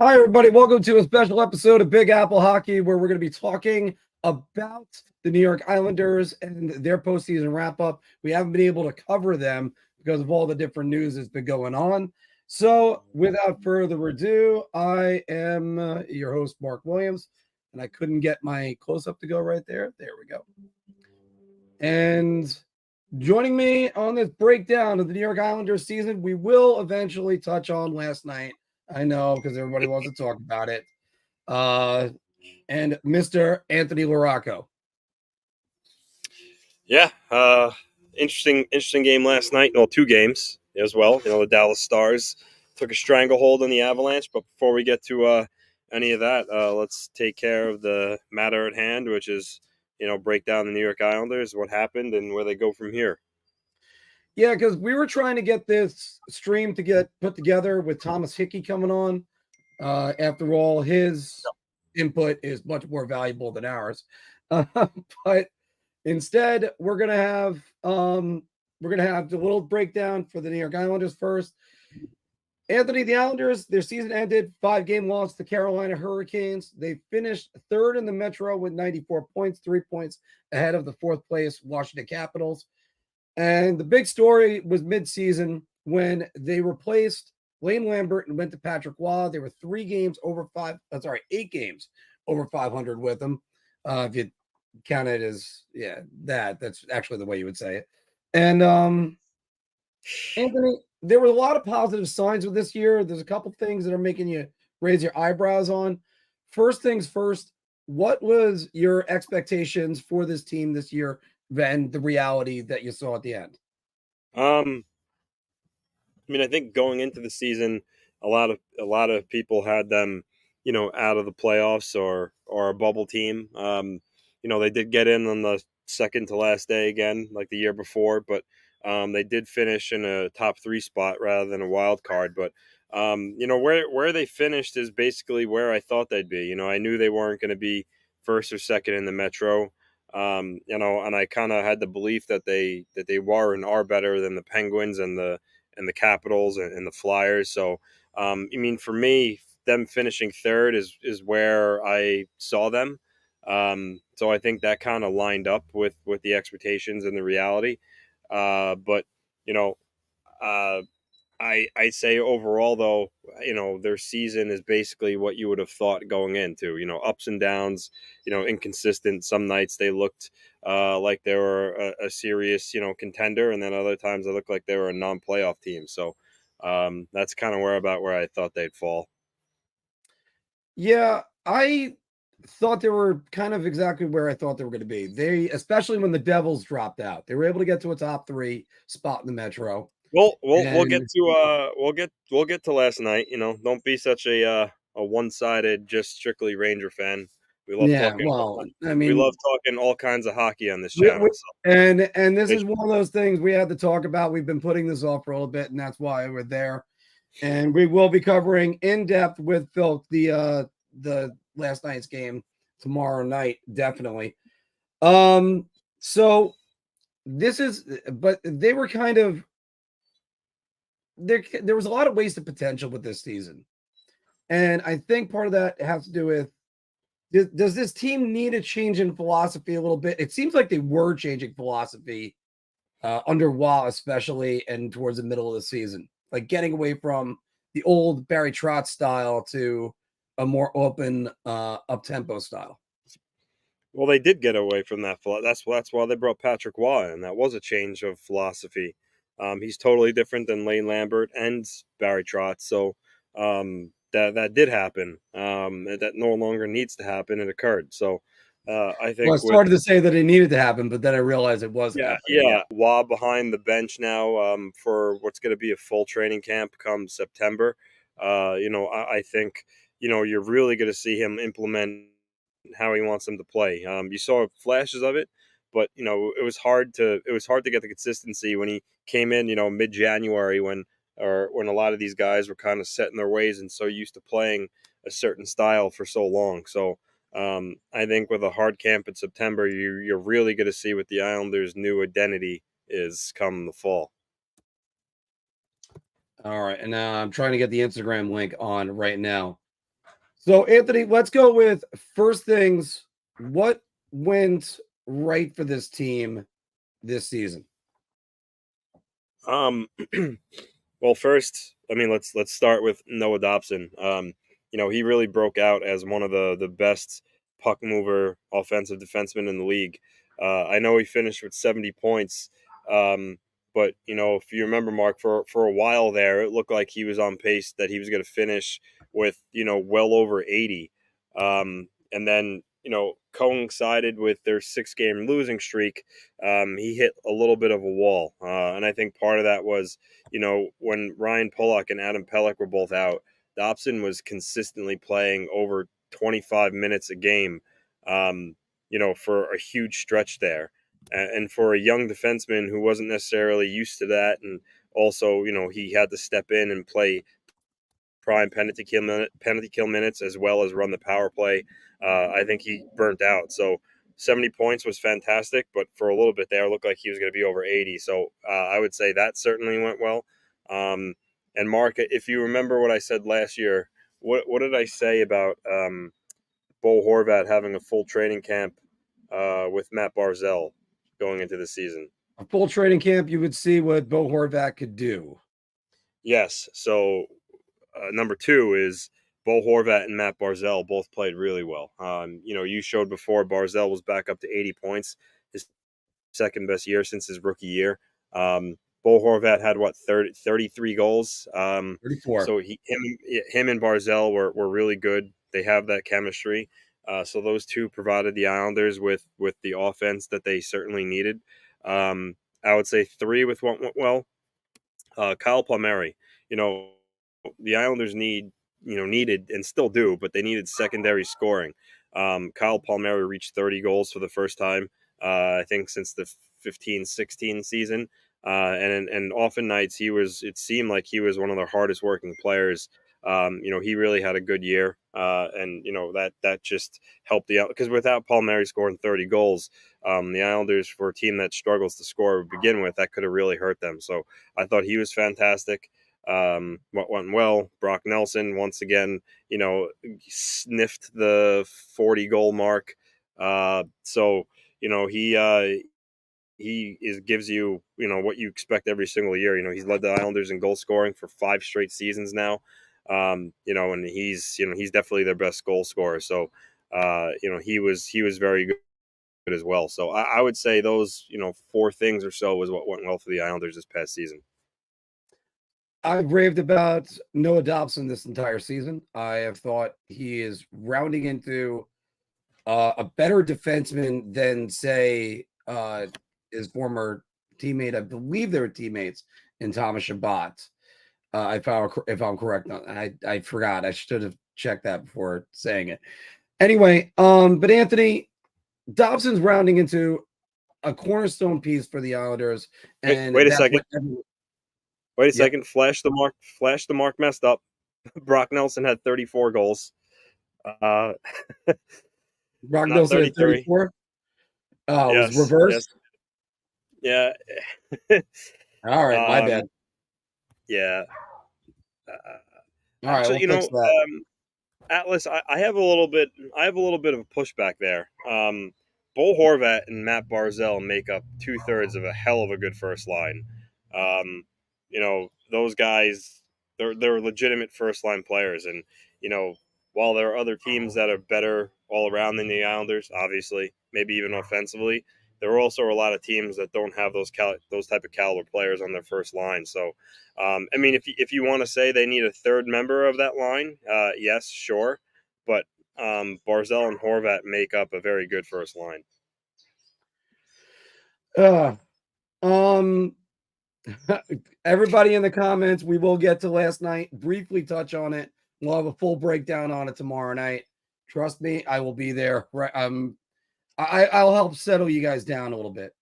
Hi, everybody. Welcome to a special episode of Big Apple Hockey, where we're going to be talking about the New York Islanders and their postseason wrap up. We haven't been able to cover them because of all the different news that's been going on. So, without further ado, I am your host, Mark Williams, and I couldn't get my close up to go right there. There we go. And joining me on this breakdown of the New York Islanders season, we will eventually touch on last night. I know because everybody wants to talk about it. And Mr. Anthony Larocco. Yeah, interesting game last night. Well, two games as well. The Dallas Stars took a stranglehold on the Avalanche. But before we get to any of that, let's take care of the matter at hand, which is break down the New York Islanders, what happened, and where they go from here. Yeah, because we were trying to get this stream to get put together with Thomas Hickey coming on. After all, his input is much more valuable than ours. But instead, we're gonna have the little breakdown for the New York Islanders first. Anthony, the Islanders, their season ended 5-game loss to Carolina Hurricanes. They finished third in the Metro with 94 points, 3 points ahead of the fourth place Washington Capitals. And the big story was midseason when they replaced Lane Lambert and went to Patrick Waugh. There were 8 games over 500 with them. If you count it as, that's actually the way you would say it. And Anthony, there were a lot of positive signs with this year. There's a couple things that are making you raise your eyebrows on. First things first, what was your expectations for this team this year than the reality that you saw at the end? I think going into the season, a lot of people had them, out of the playoffs or a bubble team. They did get in on the second to last day again, like the year before, but they did finish in a top 3 spot rather than a wild card. But where they finished is basically where I thought they'd be. I knew they weren't going to be first or second in the Metro. And I kind of had the belief that they were and are better than the Penguins and the Capitals and the Flyers. So, for me, them finishing third is where I saw them. So I think that kind of lined up with the expectations and the reality. But you know, uh, I say overall though, their season is basically what you would have thought going into. Ups and downs. Inconsistent. Some nights they looked like they were a serious contender, and then other times they looked like they were a non-playoff team. So that's kind of where I thought they'd fall. Yeah, I thought they were kind of exactly where I thought they were going to be. They, especially when the Devils dropped out, they were able to get to a top 3 spot in the Metro. We'll get And to we'll get to last night. Don't be such a one-sided, just strictly Ranger fan. We love yeah, talking. well, I We mean, love talking all kinds of hockey on this channel. and this So is one of those things we had to talk about. We've been putting this off for a little bit, and that's why we're there. And we will be covering in depth with Phil the last night's game tomorrow night, definitely. So this is, but they were kind of there was a lot of wasted potential with this season. And I think part of that has to do with does this team need a change in philosophy a little bit? It seems like they were changing philosophy under Waugh, especially, and towards the middle of the season, like getting away from the old Barry Trotz style to a more open, up tempo style. well, they did get away from that. That's why they brought Patrick Waugh in. That was a change of philosophy. He's totally different than Lane Lambert and Barry Trotz. So that did happen. That no longer needs to happen. It occurred. So I Well, I think with started to say that it needed to happen, but then I realized it was yeah, happening. yeah. Waugh behind the bench now for what's going to be a full training camp come September. I think you're really going to see him implement how he wants them to play. You saw flashes of it, but it was hard to get the consistency when he came in. Mid January when a lot of these guys were kind of set in their ways and so used to playing a certain style for so long. So I think with a hard camp in September, you're really going to see what the Islanders' new identity is come the fall. All right, and now I'm trying to get the Instagram link on right now. So, Anthony, let's go with first things. What went right for this team this season? Um, well, first, I mean, let's start with Noah Dobson. He really broke out as one of the best puck mover offensive defensemen in the league. I know he finished with 70 points, um, but if you remember, Mark, for a while there, it looked like he was on pace that he was going to finish with well over 80. And then coincided with their 6-game losing streak. He hit a little bit of a wall, and I think part of that was when Ryan Pulock and Adam Pelech were both out, Dobson was consistently playing over 25 minutes a game, for a huge stretch there. And for a young defenseman who wasn't necessarily used to that, and also, he had to step in and play prime penalty kill minutes as well as run the power play. I think he burnt out. So 70 points was fantastic, but for a little bit there, it looked like he was going to be over 80. So I would say that certainly went well. And Mark, if you remember what I said last year, what did I say about Bo Horvat having a full training camp with Matt Barzell going into the season? A full training camp, you would see what Bo Horvat could do. Yes. So number two is Bo Horvat and Matt Barzell both played really well. You showed before Barzell was back up to 80 points, his second best year since his rookie year. Bo Horvat had 33 goals. 34. So him and Barzell were really good. They have that chemistry. So those two provided the Islanders with the offense that they certainly needed. I would say three with what went well. Kyle Palmieri. The Islanders needed and still do, but they needed secondary scoring. Kyle Palmieri reached 30 goals for the first time, I think, since the 15-16 season. And often nights it seemed like he was one of the hardest working players. He really had a good year, and that just helped the out because without Palmieri scoring 30 goals, the Islanders, for a team that struggles to score to begin with, that could have really hurt them. So I thought he was fantastic. What went well, Brock Nelson once again, sniffed the 40 goal mark. So he gives you what you expect every single year. He's led the Islanders in goal scoring for 5 straight seasons now. And he's definitely their best goal scorer. So he was very good as well. So I would say those 4 things or so was what went well for the Islanders this past season. I've raved about Noah Dobson this entire season. I have thought he is rounding into a better defenseman than, say, his former teammate. I believe they were teammates in Thomas Shabbat. If I'm correct, I forgot. I should have checked that before saying it. Anyway, but Anthony, Dobson's rounding into a cornerstone piece for the Islanders, and Wait a that's second. what Wait a second. Flash the mark. Flash the mark messed up. Brock Nelson had 34 goals. Uh, Brock not Nelson at 33. 34. Oh, it was Yes. reversed. Yeah. All right, my bad. Yeah. All right, Actually, we'll fix that. Atlas, I have a little bit. I have a little bit of a pushback there. Bo Horvat and Matt Barzell make up 2/3 of a hell of a good first line. Those guys, they're legitimate first line players, and while there are other teams that are better all around than the Islanders, obviously, maybe even offensively, there are also a lot of teams that don't have those type of caliber players on their first line. So, I mean, if you want to say they need a third member of that line, yes, sure, but Barzell and Horvat make up a very good first line. Uh, um, everybody in the comments, we will get to last night. Briefly touch on it. We'll have a full breakdown on it tomorrow night. Trust me, I will be there. I'll help settle you guys down a little bit.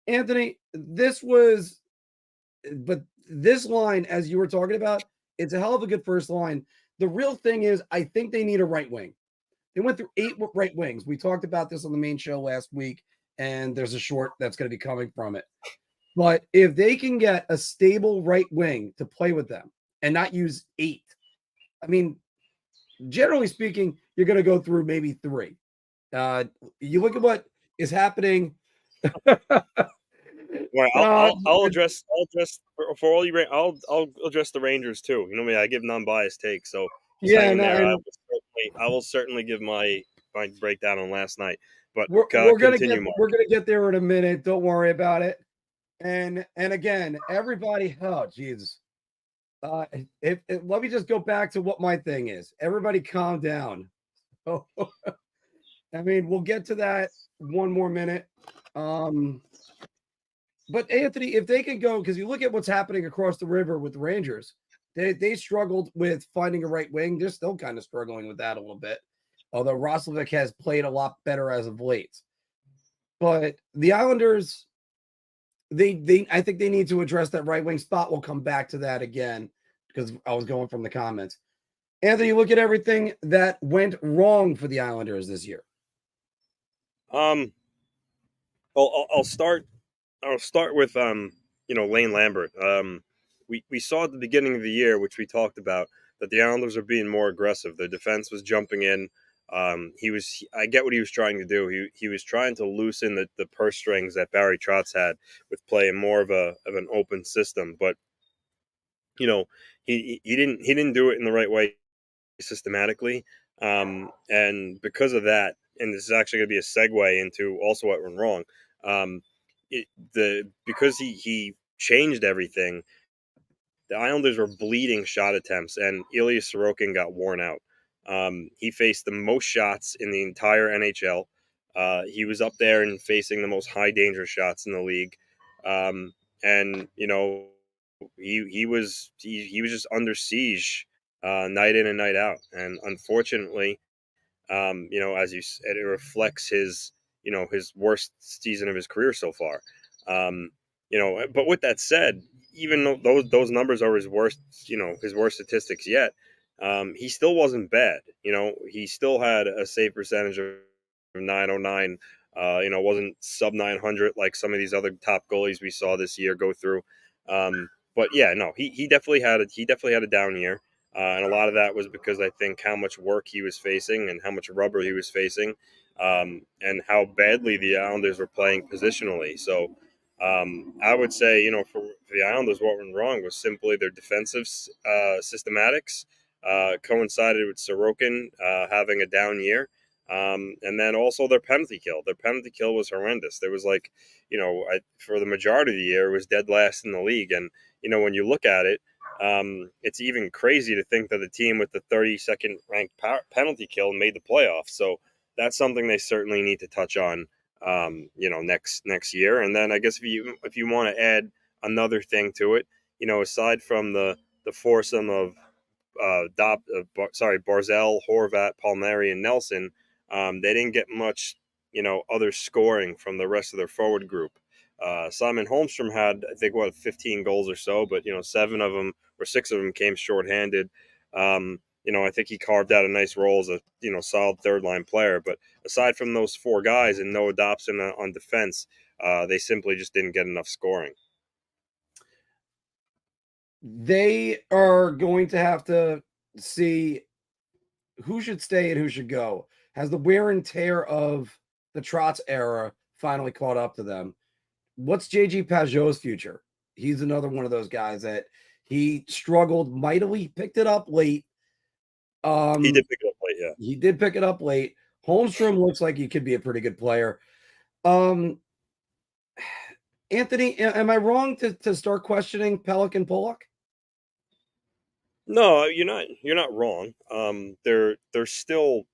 Anthony, but this line, as you were talking about, it's a hell of a good first line. The real thing is, I think they need a right wing. They went through 8 right wings. We talked about this on the main show last week, and there's a short that's going to be coming from it. But if they can get a stable right wing to play with them and not use 8, I mean, generally speaking, you're going to go through maybe 3. You look at what is happening. Right, uh, I'll address for all you. I'll address the Rangers too. You know me, I give non-biased takes, so just hang yeah, in no, there. and I will certainly give my breakdown on last night. But we're gonna continue, Mark. get there in a minute. Don't worry about it. And again, everybody. Oh, Jesus. If let me just go back to what my thing is. Everybody, calm down. Oh, I mean, we'll get to that one more minute. But Anthony, if they can go, because you look at what's happening across the river with the Rangers, they struggled with finding a right wing. They're still kind of struggling with that a little bit, although Roslovic has played a lot better as of late. But the Islanders, they I think they need to address that right wing spot. We'll come back to that again because I was going from the comments. Anthony, look at everything that went wrong for the Islanders this year. Um, I'll start. I'll start with Lane Lambert. We saw at the beginning of the year, which we talked about, that the Islanders are being more aggressive. Their defense was jumping in. I get what he was trying to do. He was trying to loosen the purse strings that Barry Trotz had with playing more of an open system. But he didn't do it in the right way systematically. And because of that, and this is actually going to be a segue into also what went wrong. Um, because he changed everything, the Islanders were bleeding shot attempts, and Ilya Sorokin got worn out. He faced the most shots in the entire NHL. He was up there and facing the most high danger shots in the league. And he was just under siege night in and night out. And unfortunately, as you said, it reflects his worst season of his career so far. But with that said, even though those numbers are his worst statistics yet, he still wasn't bad. He still had a save percentage of 909. Wasn't sub 900 like some of these other top goalies we saw this year go through. But yeah, no, he definitely had a down year. And a lot of that was because I think how much work he was facing and how much rubber he was facing, and how badly the Islanders were playing positionally. So I would say, for the Islanders, what went wrong was simply their defensive systematics coincided with Sorokin having a down year. And then also their penalty kill. Their penalty kill was horrendous. There was for the majority of the year, it was dead last in the league. And, when you look at it, it's even crazy to think that the team with the 32nd ranked penalty kill made the playoffs. So that's something they certainly need to touch on, next year. And then I guess if you want to add another thing to it, aside from the foursome of Barzell, Horvat, Palmieri, and Nelson, they didn't get much, other scoring from the rest of their forward group. Simon Holmstrom had, I think, 15 goals or so, but 6 of them came shorthanded. I think he carved out a nice role as a solid third line player. But aside from those 4 guys and Noah Dobson on defense, they simply just didn't get enough scoring. They are going to have to see who should stay and who should go. Has the wear and tear of the Trotz era finally caught up to them? What's JG Pajot's future? He's another one of those guys that he struggled mightily, picked it up late. He did pick it up late, yeah. He did pick it up late. Holmstrom looks like he could be a pretty good player. Anthony, am I wrong to start questioning Pelican Pollock? No, you're not wrong. They're still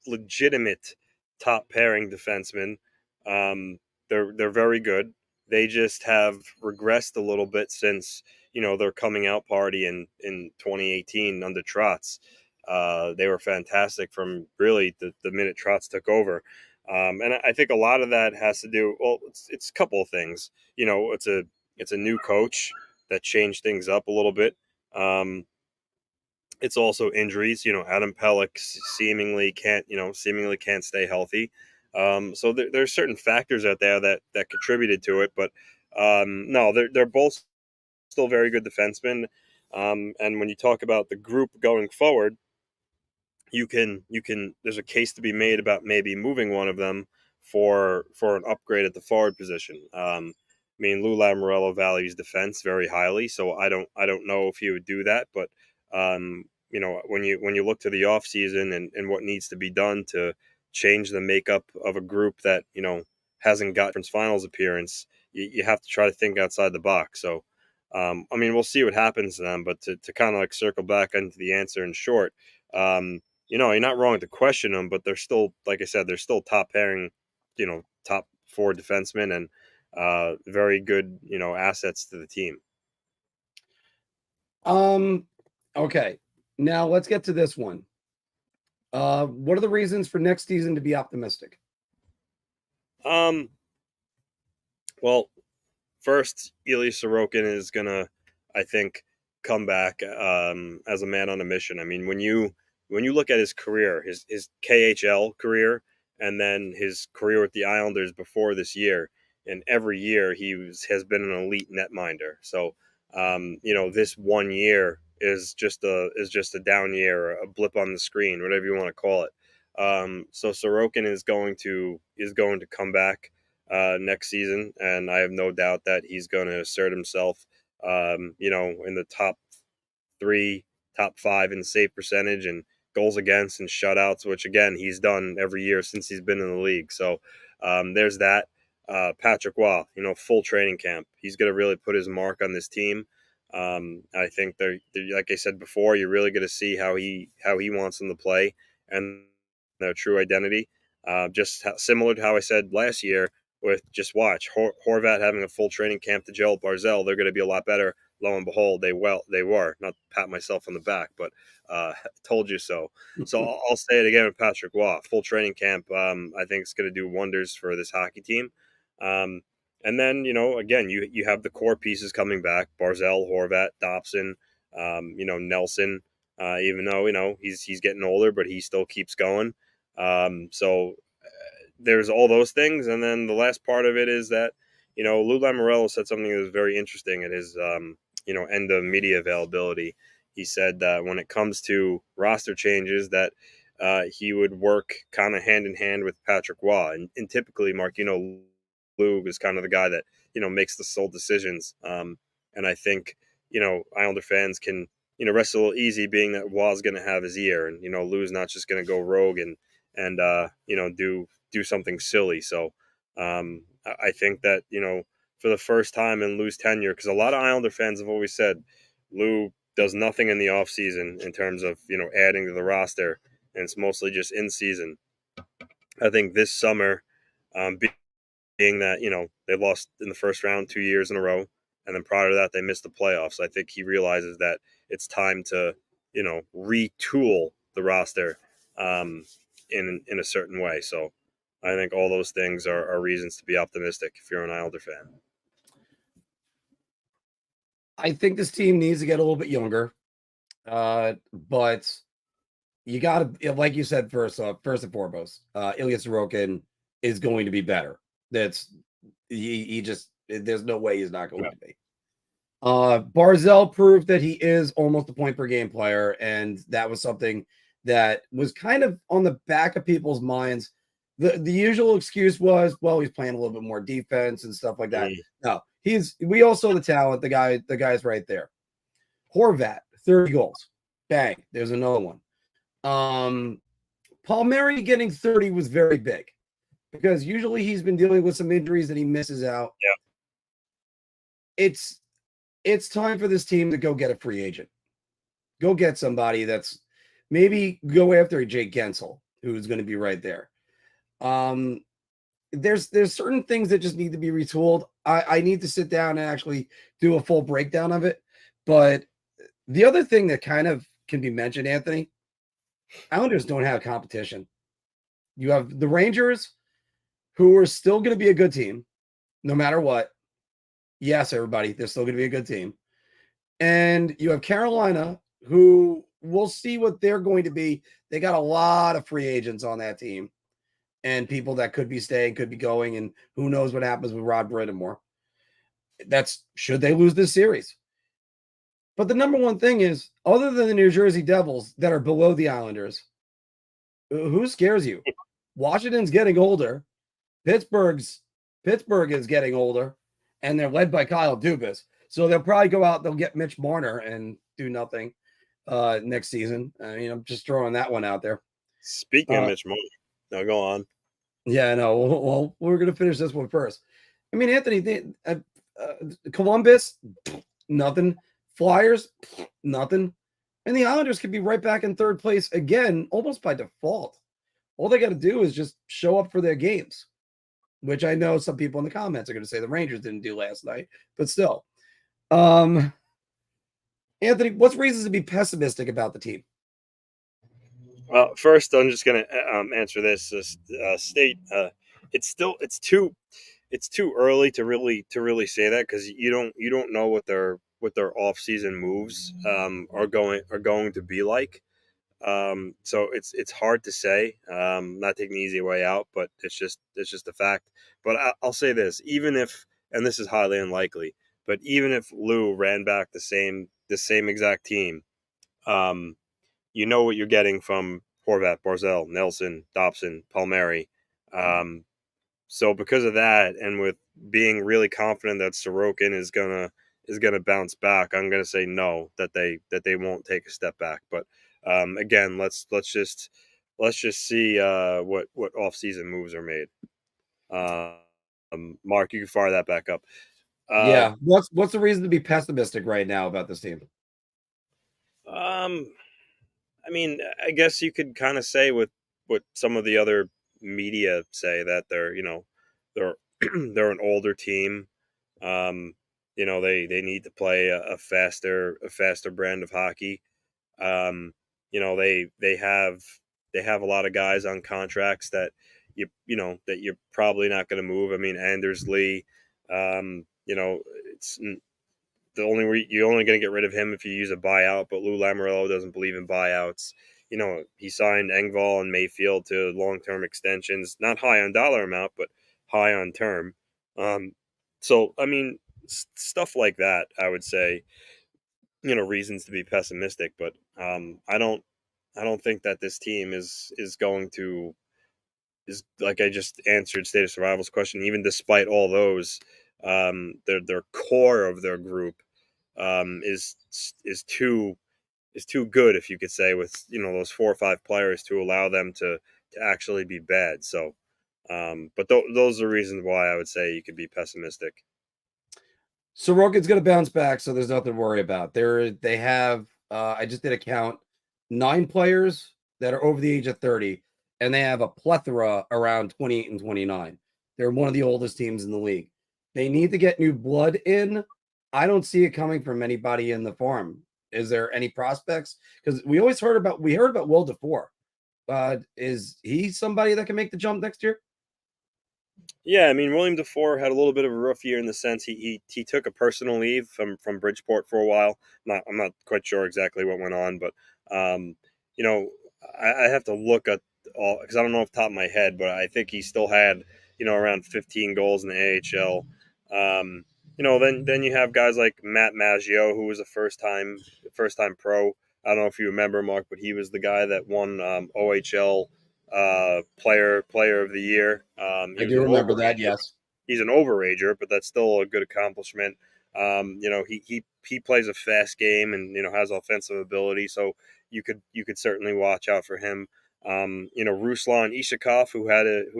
legitimate top pairing defensemen. They're very good. They just have regressed a little bit since their coming out party in 2018 under Trotz. They were fantastic from really the minute Trotz took over. And I think a lot of that has to do. Well, it's a couple of things. It's a new coach that changed things up a little bit. It's also injuries. Adam Pelech seemingly can't stay healthy. So there's certain factors out there that contributed to it. But no, they're both still very good defensemen. And when you talk about the group going forward, you can there's a case to be made about maybe moving one of them for an upgrade at the forward position. I mean, Lou Lamoriello values defense very highly, so I don't know if he would do that, but when you look to the offseason and what needs to be done to change the makeup of a group that hasn't got conference finals appearance, you have to try to think outside the box. So I mean, we'll see what happens to them, but to kind of like circle back into the answer in short, you're not wrong to question them, but they're still, like I said, they're still top pairing, top four defensemen and very good, assets to the team. Okay. Now let's get to this one. What are the reasons for next season to be optimistic? Well, first, Ilya Sorokin is gonna, I think, come back as a man on a mission. I mean, when you look at his career, his KHL career, and then his career with the Islanders before this year, and every year has been an elite netminder. So, this one year is just a down year, a blip on the screen, whatever you want to call it. So Sorokin is going to come back next season, and I have no doubt that he's going to assert himself. In the top three, top five in save percentage and goals against and shutouts, which again he's done every year since he's been in the league. So there's that. Patrick Waugh, full training camp. He's going to really put his mark on this team. I think like I said before, you're really going to see how he wants them to play and their true identity. Similar to how I said last year, with just watch Horvat having a full training camp to gel with Barzell, they're going to be a lot better. Lo and behold, they were. Not to pat myself on the back, but told you so. So I'll say it again with Patrick Waugh. Full training camp, I think it's going to do wonders for this hockey team. And then again, you have the core pieces coming back: Barzell, Horvat, Dobson, Nelson. Even though he's getting older, but he still keeps going. So there's all those things, and then the last part of it is that Lou Lamoriello said something that was very interesting at his end of media availability. He said that when it comes to roster changes, that he would work kind of hand in hand with Patrick Waugh, and typically, Mark, Lou is kind of the guy that makes the sole decisions. And I think Islander fans can rest a little easy, being that Waugh's going to have his ear, and Lou's not just going to go rogue and do something silly. So I think that for the first time in Lou's tenure, because a lot of Islander fans have always said Lou does nothing in the offseason in terms of adding to the roster, and it's mostly just in season. I think this summer, being that they lost in the first round 2 years in a row, and then prior to that they missed the playoffs, I think he realizes that it's time to retool the roster in a certain way. So I think all those things are reasons to be optimistic if you're an Islander fan. I think this team needs to get a little bit younger, but you got to, like you said, first and foremost, Ilya Sorokin is going to be better. He just, there's no way he's not going to be. Barzell proved that he is almost a point per game player, and that was something that was kind of on the back of people's minds. The usual excuse was, well, he's playing a little bit more defense and stuff like that. No, we all saw the talent. The guy's right there. Horvat, 30 goals. Bang. There's another one. Palmieri getting 30 was very big, because usually he's been dealing with some injuries that he misses out. Yeah. It's time for this team to go get a free agent. Go get somebody that's maybe go after Jake Gensel, who's going to be right there. There's certain things that just need to be retooled. I need to sit down and actually do a full breakdown of it. But the other thing that kind of can be mentioned, Anthony, Islanders don't have competition. You have the Rangers, who are still going to be a good team, no matter what. Yes, everybody, they're still going to be a good team. And you have Carolina, who we'll see what they're going to be. They got a lot of free agents on that team, and people that could be staying, could be going, and who knows what happens with Rod Brindamore. That's should they lose this series. But the number one thing is, other than the New Jersey Devils that are below the Islanders, Who scares you? Washington's getting older. Pittsburgh is getting older, and they're led by Kyle Dubas. So they'll probably go out. They'll get Mitch Marner and do nothing next season. I mean, I'm just throwing that one out there. Speaking of Mitch Marner, now go on. Yeah, no. Well, we're gonna finish this one first. I mean, Anthony, Columbus, nothing. Flyers, nothing. And the Islanders could be right back in third place again, almost by default. All they got to do is just show up for their games, which I know some people in the comments are going to say the Rangers didn't do last night, but still. Anthony, what's reasons to be pessimistic about the team? Well, first, I'm just going to answer this. State, it's too early to really say that because you don't know what their off season moves are going to be like. So it's hard to say. Not taking the easy way out, but it's just a fact. But I'll say this: even if, and this is highly unlikely, but even if Lou ran back the same exact team, um, you know what you're getting from Horvat, Barzell, Nelson, Dobson, Palmieri. So because of that, and with being really confident that Sorokin is gonna bounce back, I'm gonna say no, that they won't take a step back. But again, let's just see what off season moves are made. Mark, you can fire that back up. Yeah, what's the reason to be pessimistic right now about this team? Um, I mean, I guess you could kind of say with what some of the other media say that they're they're an older team. Um, they need to play a faster brand of hockey. Um, they have a lot of guys on contracts that that you're probably not going to move. I mean, Anders Lee, it's you're only going to get rid of him if you use a buyout. But Lou Lamoriello doesn't believe in buyouts. He signed Engvall and Mayfield to long-term extensions, not high on dollar amount, but high on term. So I mean, stuff like that, I would say, reasons to be pessimistic. But I don't think that this team is going to is like I just answered State of Survival's question. Even despite all those, their core of their group is too good, if you could say, with those 4 or 5 players to allow them to actually be bad. So, but those are reasons why I would say you could be pessimistic. Sorokin's going to bounce back, so there's nothing to worry about. They have I just did a count, 9 players that are over the age of 30, and they have a plethora around 28 and 29. They're one of the oldest teams in the league. They need to get new blood in. I don't see it coming from anybody in the farm. Is there any prospects? Because we heard about Will DeFore. Is he somebody that can make the jump next year? Yeah, I mean, William DeFore had a little bit of a rough year in the sense he took a personal leave from Bridgeport for a while. I'm not quite sure exactly what went on, but um, you know, I have to look at all because I don't know off the top of my head, but I think he still had around 15 goals in the AHL. Then you have guys like Matt Maggio, who was a first time pro. I don't know if you remember, Mark, but he was the guy that won OHL player of the year. He I was do an remember that, overager. yes. He's an overager, but that's still a good accomplishment. He plays a fast game and has offensive ability, so you could certainly watch out for him. Ruslan Ishakov, who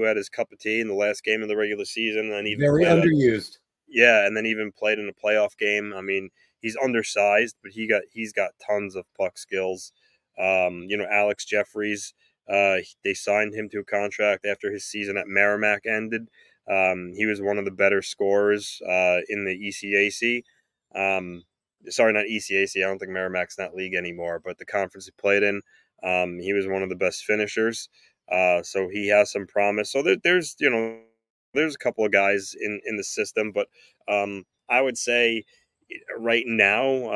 had his cup of tea in the last game of the regular season, and even Very played underused. yeah, and then even played in a playoff game. I mean, he's undersized, but he's got tons of puck skills. Alex Jeffries, they signed him to a contract after his season at Merrimack ended. He was one of the better scorers in the ECAC. Sorry, not ECAC. I don't think Merrimack's not league anymore, but the conference he played in, he was one of the best finishers. So he has some promise. So there's a couple of guys in the system, but I would say right now,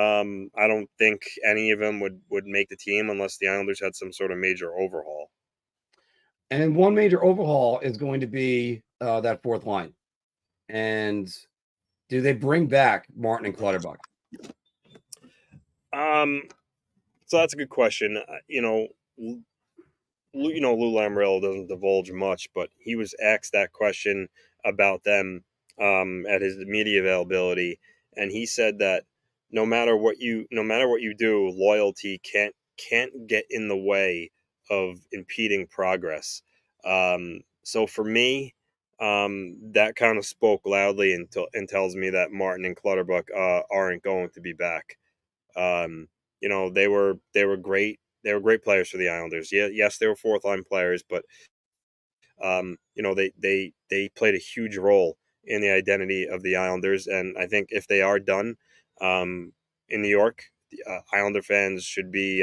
I don't think any of them would make the team unless the Islanders had some sort of major overhaul. And one major overhaul is going to be that fourth line. And do they bring back Martin and Clutterbuck? So that's a good question. Lou Lamoriello doesn't divulge much, but he was asked that question about them at his media availability, and he said that no matter what you do, loyalty can't get in the way of impeding progress. So for me, that kind of spoke loudly and tells me that Martin and Clutterbuck aren't going to be back. Um, they were great. They were great players for the Islanders. Yeah, yes, they were fourth line players, but they played a huge role in the identity of the Islanders. And I think if they are done um, in New York, Islander fans should be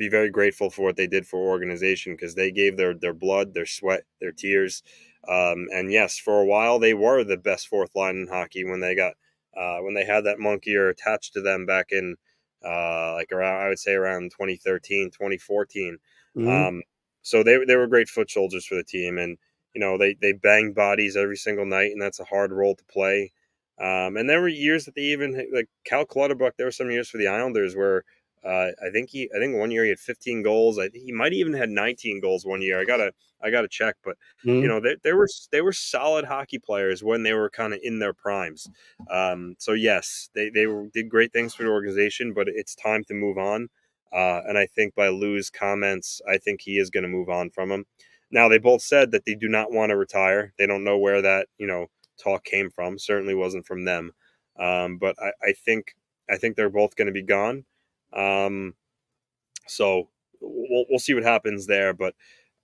very grateful for what they did for organization because they gave their blood, their sweat, their tears. And yes, for a while they were the best fourth line in hockey when they had that monkey or attached to them back in like around I would say around 2013, 2014. Mhm. Um, so they were great foot soldiers for the team, and they banged bodies every single night, and that's a hard role to play. And there were years that they even like Cal Clutterbuck. There were some years for the Islanders where I think one year he had 15 goals. I think he might even had 19 goals one year. I gotta check, but Mhm. they were solid hockey players when they were kind of in their primes. So yes, did great things for the organization, but it's time to move on. And I think by Lou's comments, I think he is going to move on from him. Now they both said that they do not want to retire. They don't know where that talk came from. Certainly wasn't from them. But I think they're both going to be gone. Um, so we'll see what happens there. But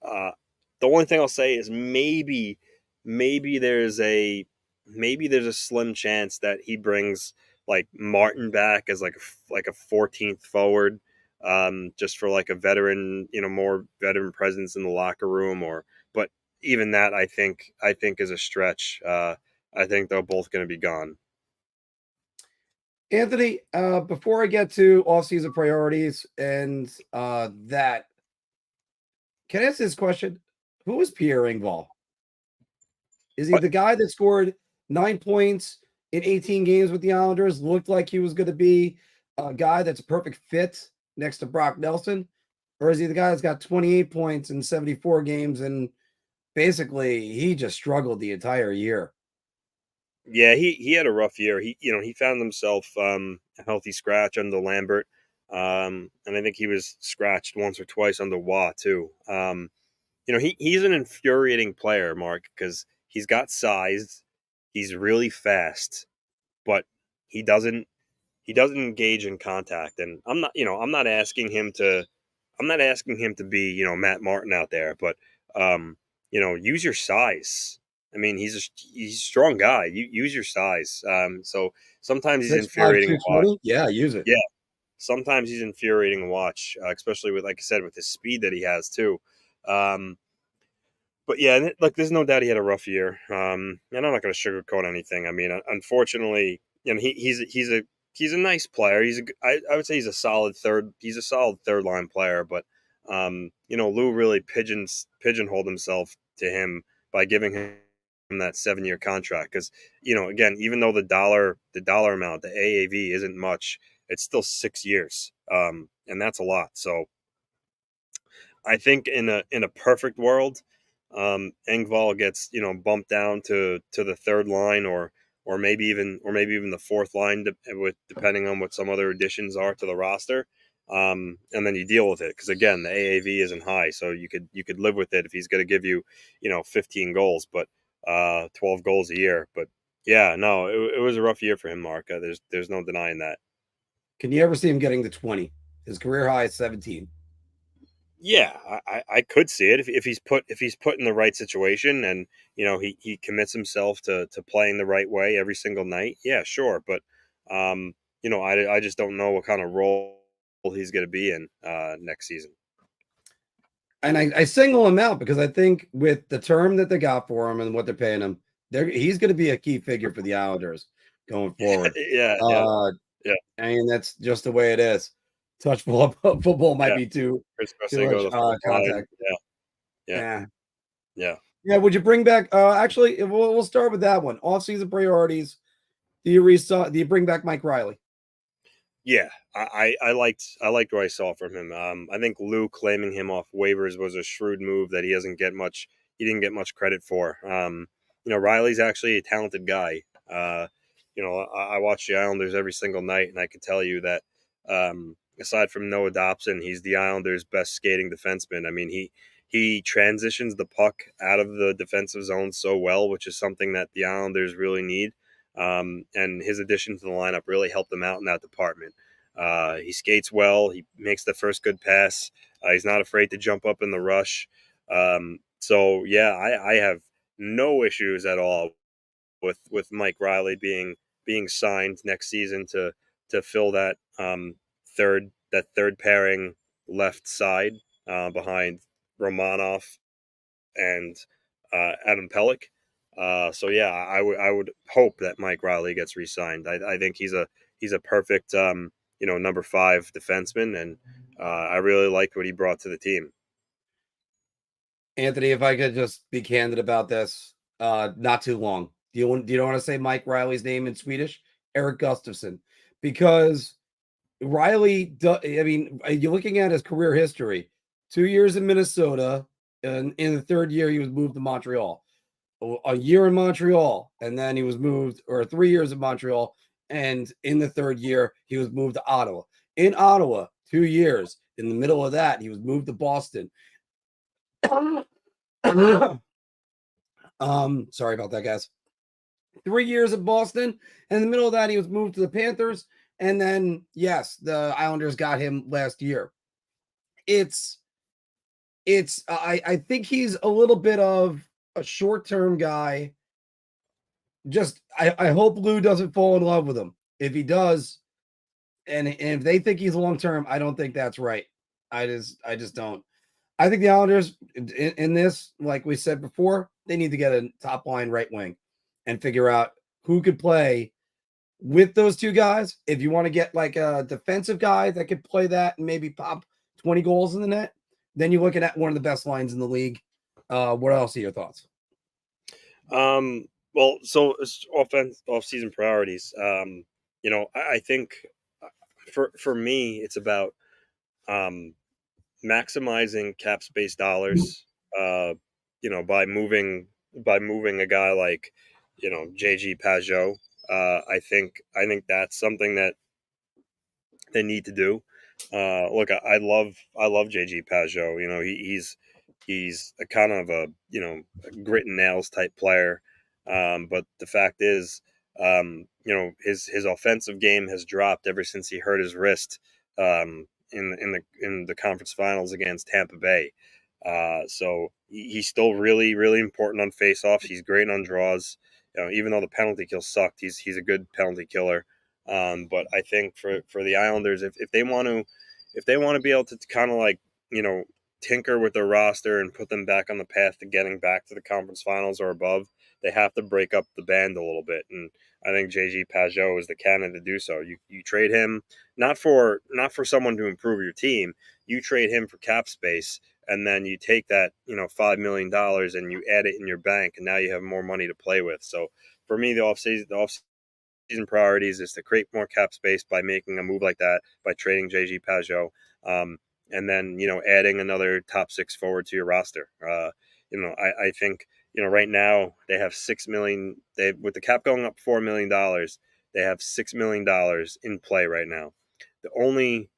uh, the only thing I'll say is maybe there's a maybe there's a slim chance that he brings like Martin back as like a 14th forward, just for like a veteran, more veteran presence in the locker room. Or but even that I think is a stretch. I think they're both going to be gone. Anthony, before I get to off-season priorities and that, can I ask this question? Who is Pierre Engvall? Is he But the guy that scored 9 points in 18 games with the Islanders? Looked like he was going to be a guy that's a perfect fit next to Brock Nelson? Or is he the guy that's got 28 points in 74 games and basically he just struggled the entire year? Yeah, he had a rough year. He found himself a healthy scratch under Lambert, and I think he was scratched once or twice under Waugh too. He's an infuriating player, Mark, because he's got size, he's really fast, but he doesn't he doesn't engage in contact. And I'm not asking him to be Matt Martin out there, but use your size. I mean, he's a strong guy. You use your size. So sometimes he's 6'5", infuriating to watch. 220? Yeah, use it. Yeah, sometimes he's infuriating to watch, especially with, like I said, with the speed that he has too. Um, but yeah, like there's no doubt he had a rough year. And I'm not going to sugarcoat anything. I mean, unfortunately, he's a nice player. I would say he's a solid third. He's a solid third line player. But Lou really pigeonholed himself to him by giving him that 7 year contract because again, even though the dollar amount, the AAV isn't much, it's still 6 years, and that's a lot. So I think in a perfect world, Engvall gets bumped down to the third line, or maybe even the fourth line, with depending on what some other additions are to the roster. And then you deal with it because again the AAV isn't high, so you could live with it if he's going to give you 15 goals, but 12 goals a year. But yeah, no, it was a rough year for him, Mark. There's no denying that. Can you ever see him getting to 20? His career high is 17. Yeah, I could see it if he's put in the right situation, and he commits himself to playing the right way every single night. Yeah, sure, but I just don't know what kind of role he's going to be in next season. And I single him out because I think with the term that they got for him and what they're paying him, he's going to be a key figure for the Islanders going forward. Yeah, yeah, Uh, yeah, and that's just the way it is. Touch football might yeah. be too Especially go much to the fourth line. contact. Yeah, yeah, Yeah. yeah. Yeah. Would you bring back? Actually, we'll start with that one. Off-season priorities. Do you bring back Mike Riley? Yeah, I liked what I saw from him. I think Lou claiming him off waivers was a shrewd move that he didn't get much credit for. Riley's actually a talented guy. I watch the Islanders every single night, and I can tell you that aside from Noah Dobson, he's the Islanders' best skating defenseman. I mean, he transitions the puck out of the defensive zone so well, which is something that the Islanders really need. And his addition to the lineup really helped them out in that department. He skates well. He makes the first good pass. He's not afraid to jump up in the rush. So yeah, I have no issues at all with Mike Riley being signed next season to fill that third pairing left side behind Romanov and Adam Pellick. So yeah, I would hope that Mike Riley gets re-signed. I think he's a perfect number 5 defenseman, and I really liked what he brought to the team. Anthony, if I could just be candid about this, not too long. Do you want to say Mike Riley's name in Swedish? Eric Gustafsson, because I mean, you're looking at his career history. 2 years in Minnesota, and in the third year he was moved to Montreal. A year in Montreal, and then he was moved, or 3 years in Montreal, and in the third year he was moved to Ottawa. In Ottawa, 2 years. In the middle of that, he was moved to Boston. Sorry about that, guys. 3 years in Boston. And in the middle of that, he was moved to the Panthers. And then, yes, the Islanders got him last year. I think he's a little bit of a short-term guy. I hope Lou doesn't fall in love with him. If he does, and if they think he's long-term, I don't think that's right. I just don't. I think the Islanders in this, like we said before, they need to get a top line right wing and figure out who could play with those two guys. If you want to get like a defensive guy that could play that and maybe pop 20 goals in the net, then you're looking at one of the best lines in the league. What else are your thoughts? Well, so it's off-season priorities. I think for me, it's about um, maximizing cap space dollars. By moving a guy like JG Pajot. I think that's something that they need to do. Look, I love JG Pajot. He's a kind of a grit and nails type player. But the fact is, his offensive game has dropped ever since he hurt his wrist in the conference finals against Tampa Bay. So he's still really really important on faceoffs. He's great on draws. Even though the penalty kill sucked, he's a good penalty killer. But I think for the Islanders, if they want to be able to kind of like tinker with their roster and put them back on the path to getting back to the conference finals or above, they have to break up the band a little bit. And I think JG Pajot is the candidate to do so. You trade him not for someone to improve your team. You trade him for cap space, and then you take that $5 million and you add it in your bank, and now you have more money to play with. So for me, the offseason priorities is to create more cap space by making a move like that, by trading JG Pajot, and then adding another top 6 forward to your roster. I think right now they have 6 million. They with the cap going up $4 million, they have $6 million in play right now. The only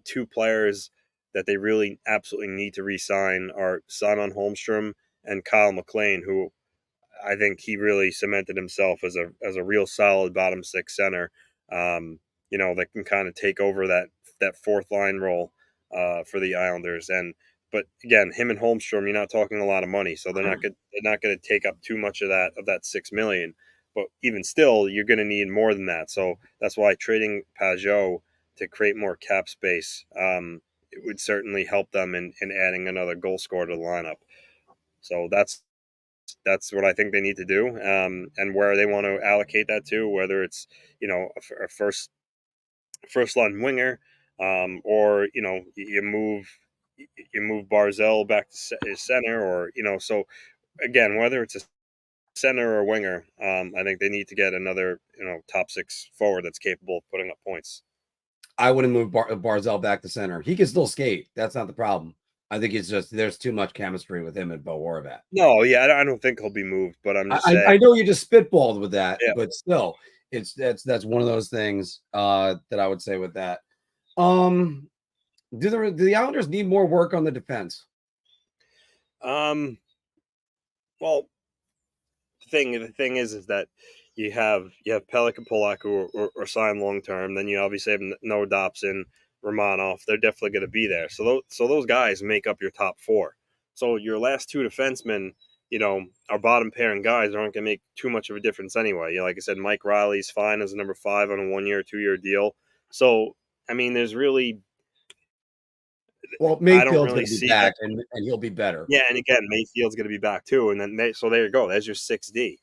two players that they really absolutely need to re-sign are Simon Holmstrom and Kyle McLean, who I think he really cemented himself as a real solid bottom 6 center. That can kind of take over that fourth line role for the Islanders. But again, him and Holmstrom, you're not talking a lot of money, so they're not going to take up too much of that 6 million. But even still, you're going to need more than that. So that's why trading Pajot to create more cap space, it would certainly help them in adding another goal scorer to the lineup. So that's what I think they need to do, and where they want to allocate that to, whether it's a first line winger, or you move Barzell back to center, or so again, whether it's a center or a winger, I think they need to get another top 6 forward that's capable of putting up points. I wouldn't move Barzell back to center. He can still skate. That's not the problem. I think it's just there's too much chemistry with him and Bo Horvat. No, yeah, I don't think he'll be moved, but I'm just saying. I know you just spitballed with that, Yeah. but still, that's one of those things that I would say with that. Um, do the Islanders need more work on the defense? Um. Well, the thing is that you have Pellick and Polak who are signed long term. Then you obviously have Noah Dobson, Romanov. They're definitely going to be there. So those guys make up your top four. So your last two defensemen, our bottom pairing guys aren't going to make too much of a difference anyway. Like I said, Mike Riley's fine as a number 5 on a 1-year, 2-year deal. So I mean, there's really Well, I don't Mayfield's really going to be see it. back, and he'll be better. Yeah, and again, Mayfield's going to be back too, and then so there you go. There's your 6D.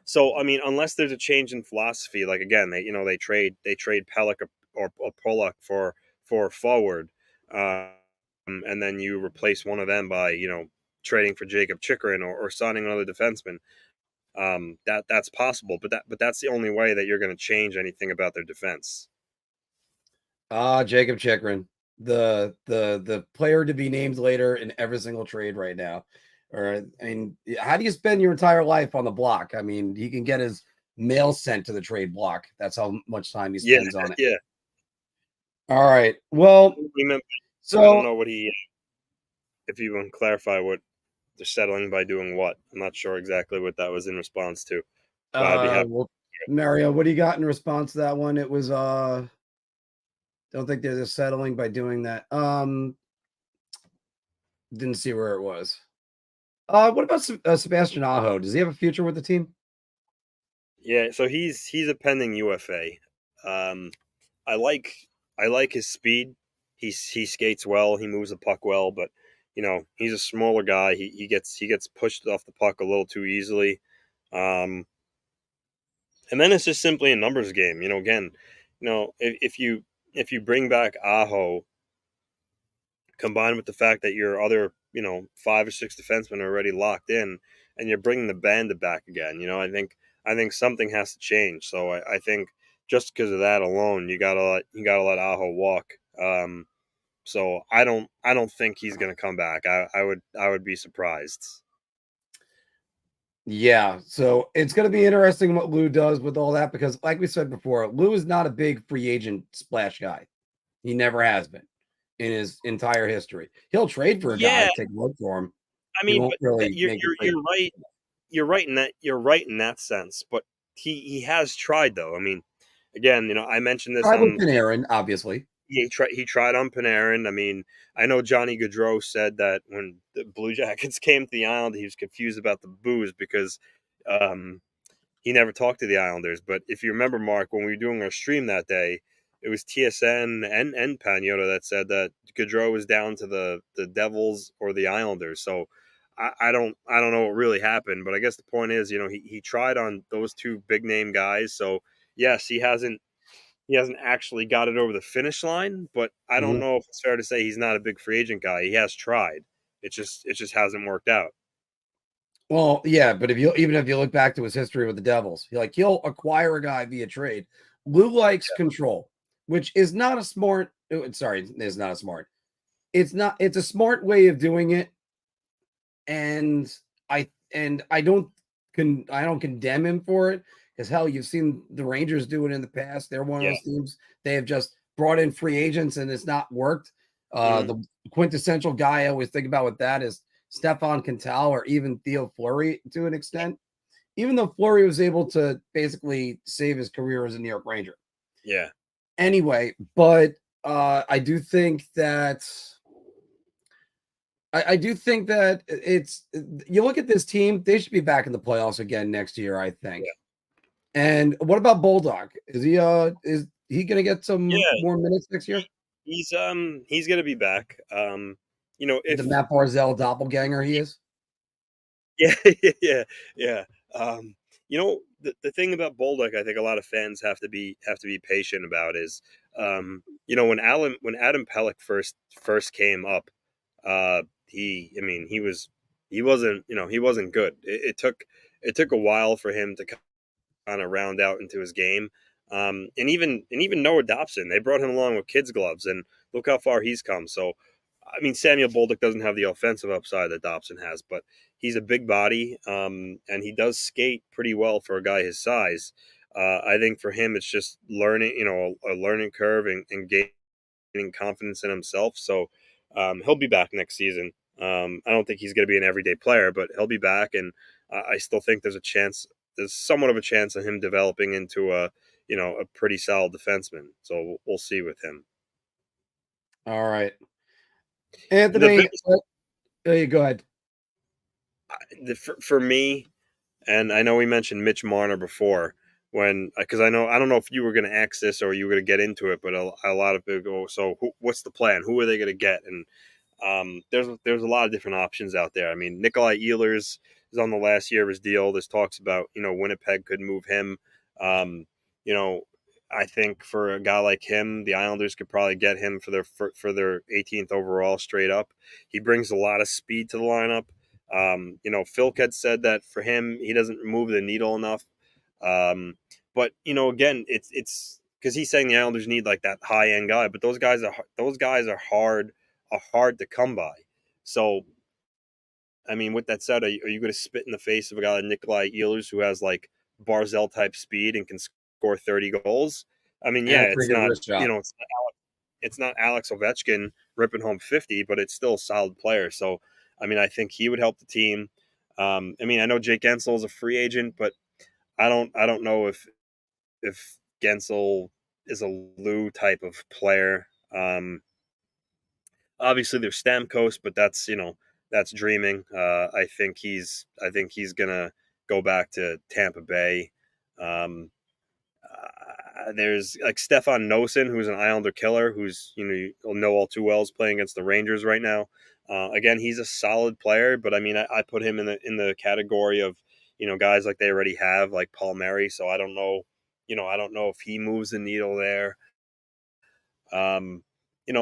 So I mean, unless there's a change in philosophy, like again, they trade Pellick or Pollock for forward, and then you replace one of them by trading for Jacob Chikrin or signing another defenseman. That's possible, but that's the only way that you're going to change anything about their defense. Jacob Chikrin, the player to be named later in every single trade right now. Or I mean, how do you spend your entire life on the block? I mean, he can get his mail sent to the trade block. That's how much time he Yeah, spends on it. yeah. All right. Well, I don't so know what he. If you want to clarify what they're settling by doing what, I'm not sure exactly what that was in response to, but I'd be happy. well, Mario, what do you got in response to that one? It was don't think they're just settling by doing that. Didn't see where it was. What about Sebastian Aho? Does he have a future with the team? Yeah, so he's a pending UFA. Um, I like I like his speed. He skates well. He moves the puck well, but he's a smaller guy. He gets pushed off the puck a little too easily. Um, and then it's just simply a numbers game. Again, if you bring back Aho combined with the fact that your other 5 or 6 defensemen are already locked in, and you're bringing the bandit back again. I think something has to change. So I think just because of that alone, you gotta let Aho walk. So I don't think he's gonna come back. I would be surprised. Yeah, so it's going to be interesting what Lou does with all that because, like we said before, Lou is not a big free agent splash guy. He never has been in his entire history. He'll trade for a guy, Yeah, take a look for him. I He mean, won't but really you're make a you're trade. you're right. You're right in that sense. But he has tried though. I mean, again, I mentioned this Try with on. Panarin, obviously. He tried on Panarin. I mean, I know Johnny Gaudreau said that when the Blue Jackets came to the island, he was confused about the booze because um, he never talked to the Islanders. But if you remember, Mark, when we were doing our stream that day, it was TSN and Pagnotta that said that Gaudreau was down to the Devils or the Islanders. So I don't know what really happened, but I guess the point is, he tried on those two big name guys. So yes, he hasn't actually got it over the finish line, but I don't Mhm. know if it's fair to say he's not a big free agent guy. He has tried. It just hasn't worked out. Well, yeah, but even if you look back to his history with the Devils, he'll acquire a guy via trade. Lou likes control, which is not a smart. Sorry, it's not a smart. It's not. It's a smart way of doing it, and I don't condemn him for it because hell, you've seen the Rangers do it in the past. They're one of Yeah. those teams. They have just brought in free agents and it's not worked. Mhm. The quintessential guy I always think about with that is Stefan Quintal or even Theo Fleury to an extent. Even though Fleury was able to basically save his career as a New York Ranger. Yeah. Anyway, but I do think that I do think that it's you look at this team, they should be back in the playoffs again next year, I think. Yeah. And what about Bulldog? Is he gonna get some Yeah. more minutes next year? He's gonna be back. The If Matt Barzell doppelganger he is? yeah, yeah, yeah. The thing about Bolduc, I think a lot of fans have to be patient about is, when Adam Pellick first came up, I mean, he wasn't good. It took a while for him to kind of round out into his game. And even Noah Dobson, they brought him along with kids gloves, and look how far he's come. So, I mean, Samuel Bolduc doesn't have the offensive upside that Dobson has, but he's a big body, and he does skate pretty well for a guy his size. I think for him, it's just learning, a learning curve and gaining confidence in himself. So he'll be back next season. I don't think he's going to be an everyday player, but he'll be back, and I still think there's a chance. There's somewhat of a chance of him developing into a pretty solid defenseman. So we'll see with him. All right, The Anthony. biggest Go ahead. for me, and I know we mentioned Mitch Marner before when because I don't know if you were going to ask this or you were going to get into it, but a lot of people go, so what's the plan? Who are they going to get? And there's a lot of different options out there. I mean, Nikolai Ehlers is on the last year of his deal. There's talks about Winnipeg could move him. Um, you know, I think for a guy like him, the Islanders could probably get him for their 18th overall straight up. He brings a lot of speed to the lineup. Phil had said that for him, he doesn't move the needle enough. But again, it's because he's saying the Islanders need like that high end guy, but those guys are hard to come by. So, I mean, with that said, are you going to spit in the face of a guy like Nikolai Ehlers who has like Barzell type speed and can score 30 goals? I mean, And yeah, a pretty good wrist shot. it's not Alex Ovechkin ripping home 50, but it's still a solid player. So, I mean, I think he would help the team. I mean, I know Jake Gensel is a free agent, but I don't know if Gensel is a Lou type of player. Obviously, there's Stamkos, but that's dreaming. I think he's gonna go back to Tampa Bay. Um, there's like Stefan Nosen, who's an Islander killer, who's you'll know all too well is playing against the Rangers right now. Again, he's a solid player, but I mean, I put him in the category of guys like they already have, like Paul Murray. So I don't know, I don't know if he moves the needle there.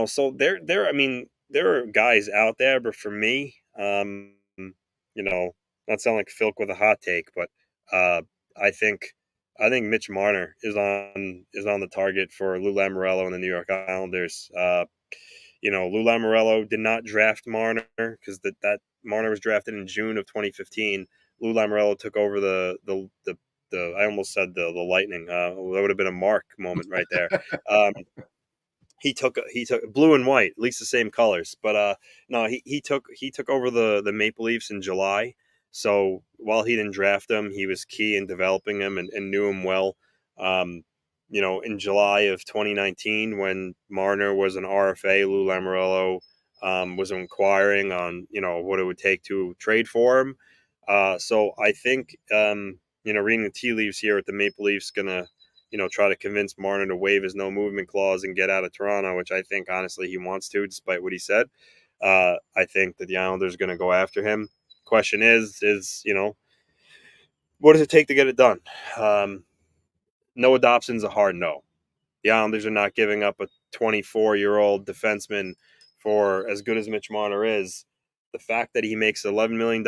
So I mean, there are guys out there, but for me, not sound like Filk with a hot take, but uh, I think I think Mitch Marner is on the target for Lou Lamoriello and the New York Islanders. Lou Lamoriello did not draft Marner because that Marner was drafted in June of 2015. Lou Lamoriello took over the I almost said the Lightning. That would have been a Mark moment right there. Um, he took blue and white, at least the same colors. But no, he took over the Maple Leafs in July. So while he didn't draft him, he was key in developing him and knew him well. Um, in July of 2019, when Marner was an RFA, Lou Lamoriello was inquiring on what it would take to trade for him. So I think reading the tea leaves here at the Maple Leafs gonna try to convince Marner to waive his no movement clause and get out of Toronto, which I think honestly he wants to, despite what he said. I think that the Islanders are going to go after him. Question is what does it take to get it done? Noah Dobson's a hard no. The Islanders are not giving up a 24-year-old defenseman for as good as Mitch Marner is. The fact that he makes $11 million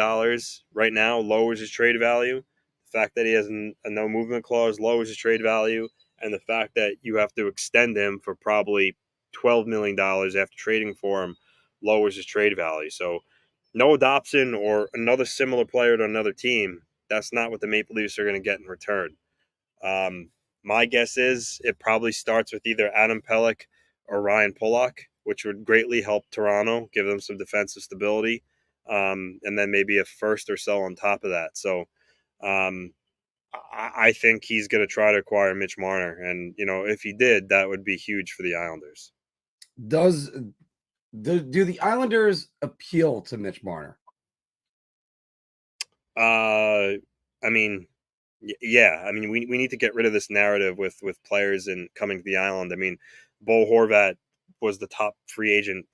right now lowers his trade value. The fact that he has a no movement clause lowers his trade value. And the fact that you have to extend him for probably $12 million after trading for him lowers his trade value. So Noah Dobson or another similar player to another team, that's not what the Maple Leafs are going to get in return. Um, my guess is it probably starts with either Adam Pelech or Ryan Pulock, which would greatly help Toronto, give them some defensive stability, and then maybe a first or so on top of that. So um, I think he's going to try to acquire Mitch Marner, and if he did, that would be huge for the Islanders. Does do the Islanders appeal to Mitch Marner? I mean, yeah, I mean, we need to get rid of this narrative with players and coming to the island. I mean, Bo Horvat was the top free agent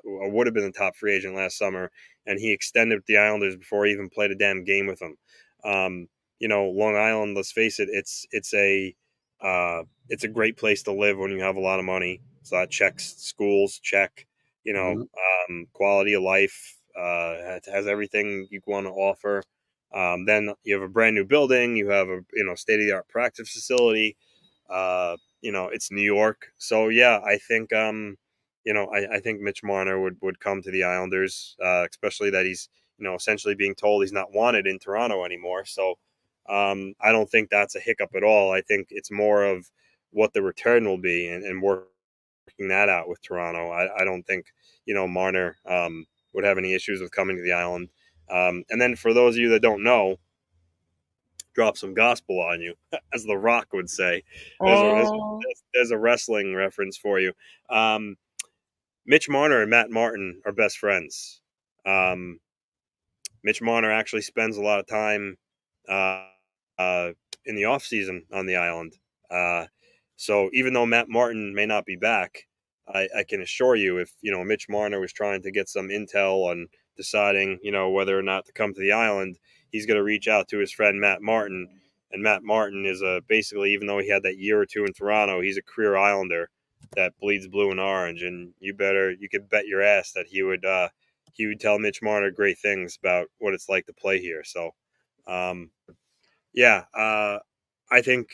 or would have been the top free agent last summer, and he extended with the Islanders before he even played a damn game with them. Long Island, let's face it, it's a great place to live when you have a lot of money. So that checks schools, check, Mhm. quality of life, has everything you want to offer. Then you have a brand new building. You have a state of the art practice facility. It's New York. So yeah, I think I think Mitch Marner would come to the Islanders, especially that he's essentially being told he's not wanted in Toronto anymore. So I don't think that's a hiccup at all. I think it's more of what the return will be and working that out with Toronto. I don't think Marner would have any issues with coming to the island. And then for those of you that don't know, drop some gospel on you, as The Rock would say. There's a Oh, there's a wrestling reference for you. Um, Mitch Marner and Matt Martin are best friends. Um, Mitch Marner actually spends a lot of time uh, in the off season on the island. Uh, so even though Matt Martin may not be back, I can assure you, if Mitch Marner was trying to get some intel on deciding whether or not to come to the island, he's going to reach out to his friend Matt Martin. And Matt Martin is basically, even though he had that year or two in Toronto, he's a career Islander that bleeds blue and orange. And you could bet your ass that he would tell Mitch Marner great things about what it's like to play here. So, um, yeah, I think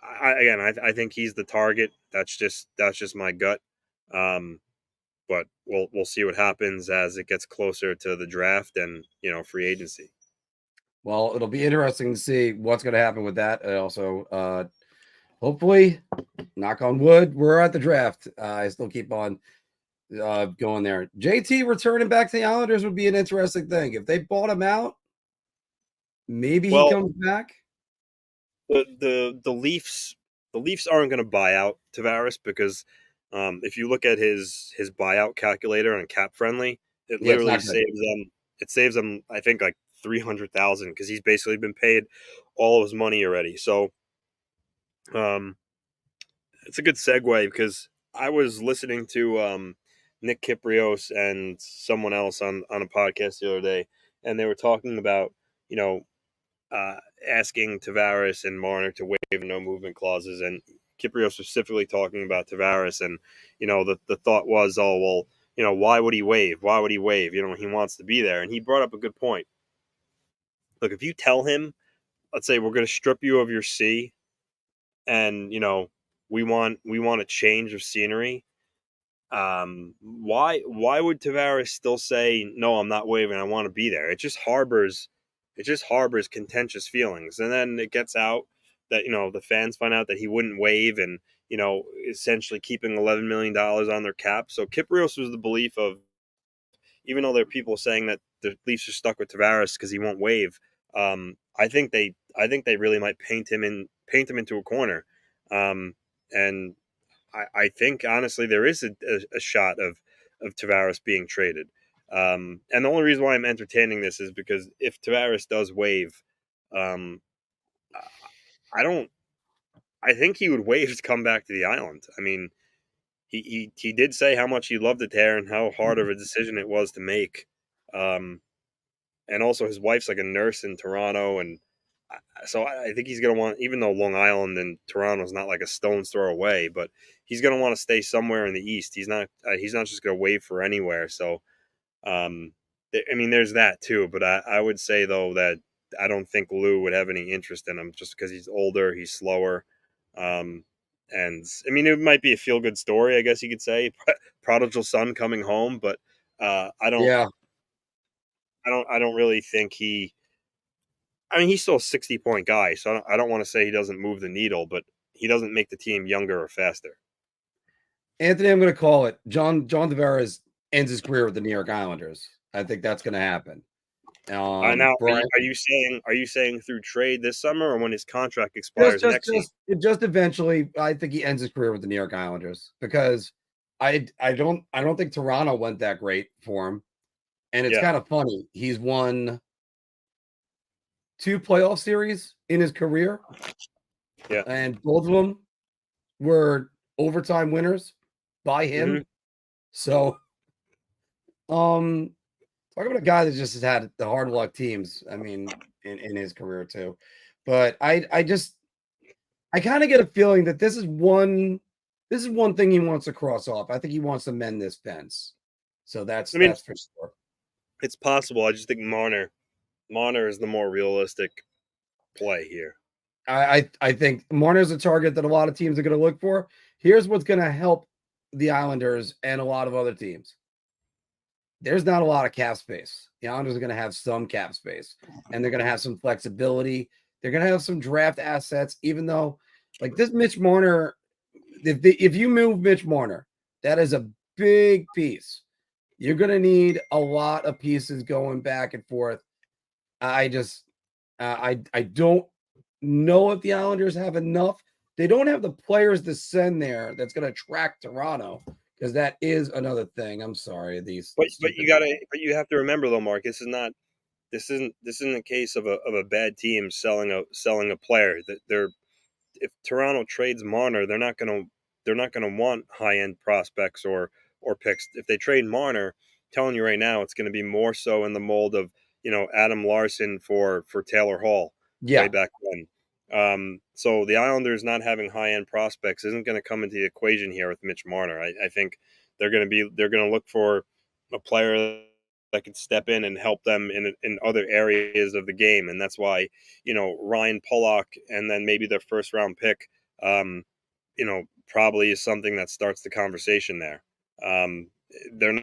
I think he's the target. That's just my gut. Um, but we'll see what happens as it gets closer to the draft and free agency. well, it'll be interesting to see what's going to happen with that. And also, hopefully, knock on wood, we're at the draft. I still keep on going there. JT returning back to the Islanders would be an interesting thing. If they bought him out, maybe he Well, comes back. the Leafs aren't going to buy out Tavares because if you look at his buyout calculator on Cap Friendly, it Yeah, it's literally not good. saves them I think like 300,000 because he's basically been paid all of his money already. So um, it's a good segue because I was listening to Nick Kiprios and someone else on a podcast the other day, and they were talking about you know uh, asking Tavares and Marner to waive no movement clauses, and Kiprios specifically talking about Tavares, and the thought was, oh well, why would he waive? Why would he waive? He wants to be there, and he brought up a good point. Look, if you tell him, let's say we're going to strip you of your C, and we want a change of scenery. Why would Tavares still say no? I'm not waiving. I want to be there. It just harbors contentious feelings, and then it gets out that the fans find out that he wouldn't waive, and essentially keeping $11 million on their cap. So Kiprios was the belief of, even though there are people saying that the Leafs are stuck with Tavares because he won't waive. I think they really might paint him into a corner, and I think honestly there is a shot of Tavares being traded. And the only reason why I'm entertaining this is because if Tavares does waive, um, I don't. I think he would waive to come back to the island. I mean, he did say how much he loved it there and how hard of a decision it was to make. Um, and also his wife's like a nurse in Toronto, and so I think he's gonna want, even though Long Island and Toronto's not like a stone's throw away, but he's gonna want to stay somewhere in the East. He's not just gonna wait for anywhere. So I mean, there's that too. But I would say though that I don't think Lou would have any interest in him just because he's older, he's slower. Um, and I mean, it might be a feel good story, I guess you could say, prodigal son coming home. But uh, I don't, Yeah. I don't really think he. I mean, he's still a 60-point guy, so I don't want to say he doesn't move the needle, but he doesn't make the team younger or faster. Anthony, I'm going to call it. John Tavares ends his career with the New York Islanders. I think that's going to happen. Now, Brian, are you saying through trade this summer or when his contract just expires just next season? just just eventually, I think he ends his career with the New York Islanders because I don't think Toronto went that great for him, and it's Yeah. kind of funny. He's won 2 playoff series in his career, Yeah. and both of them were overtime winners by Hmm. him. So, um, talk about a guy that just has had the hard luck teams. I mean, in his career too. But I kind of get a feeling that this is one thing he wants to cross off. I think he wants to mend this fence. So that's I mean, that's for sure. it's possible. I just think Marner is the more realistic play here. I think Marner's a target that a lot of teams are going to look for. Here's what's going to help the Islanders and a lot of other teams. There's not a lot of cap space. The Islanders are going to have some cap space, and they're going to have some flexibility. They're going to have some draft assets, even though, like this Mitch Marner, if you move Mitch Marner, that is a big piece. You're going to need a lot of pieces going back and forth. I just, I don't know if the Islanders have enough. They don't have the players to send there that's going to attract Toronto, because that is another thing. I'm sorry, these But you have to remember though, Mark, this isn't a case of a bad team selling a player. That they're if Toronto trades Marner, they're not gonna want high end prospects or picks. If they trade Marner, telling you right now, it's going to be more so in the mold of Adam Larson for Taylor Hall way Yeah. back when. So the Islanders not having high end prospects isn't going to come into the equation here with Mitch Marner. I think they're going to look for a player that could step in and help them in other areas of the game, and that's why Ryan Pollock and then maybe their first round pick, probably is something that starts the conversation there. Um, they're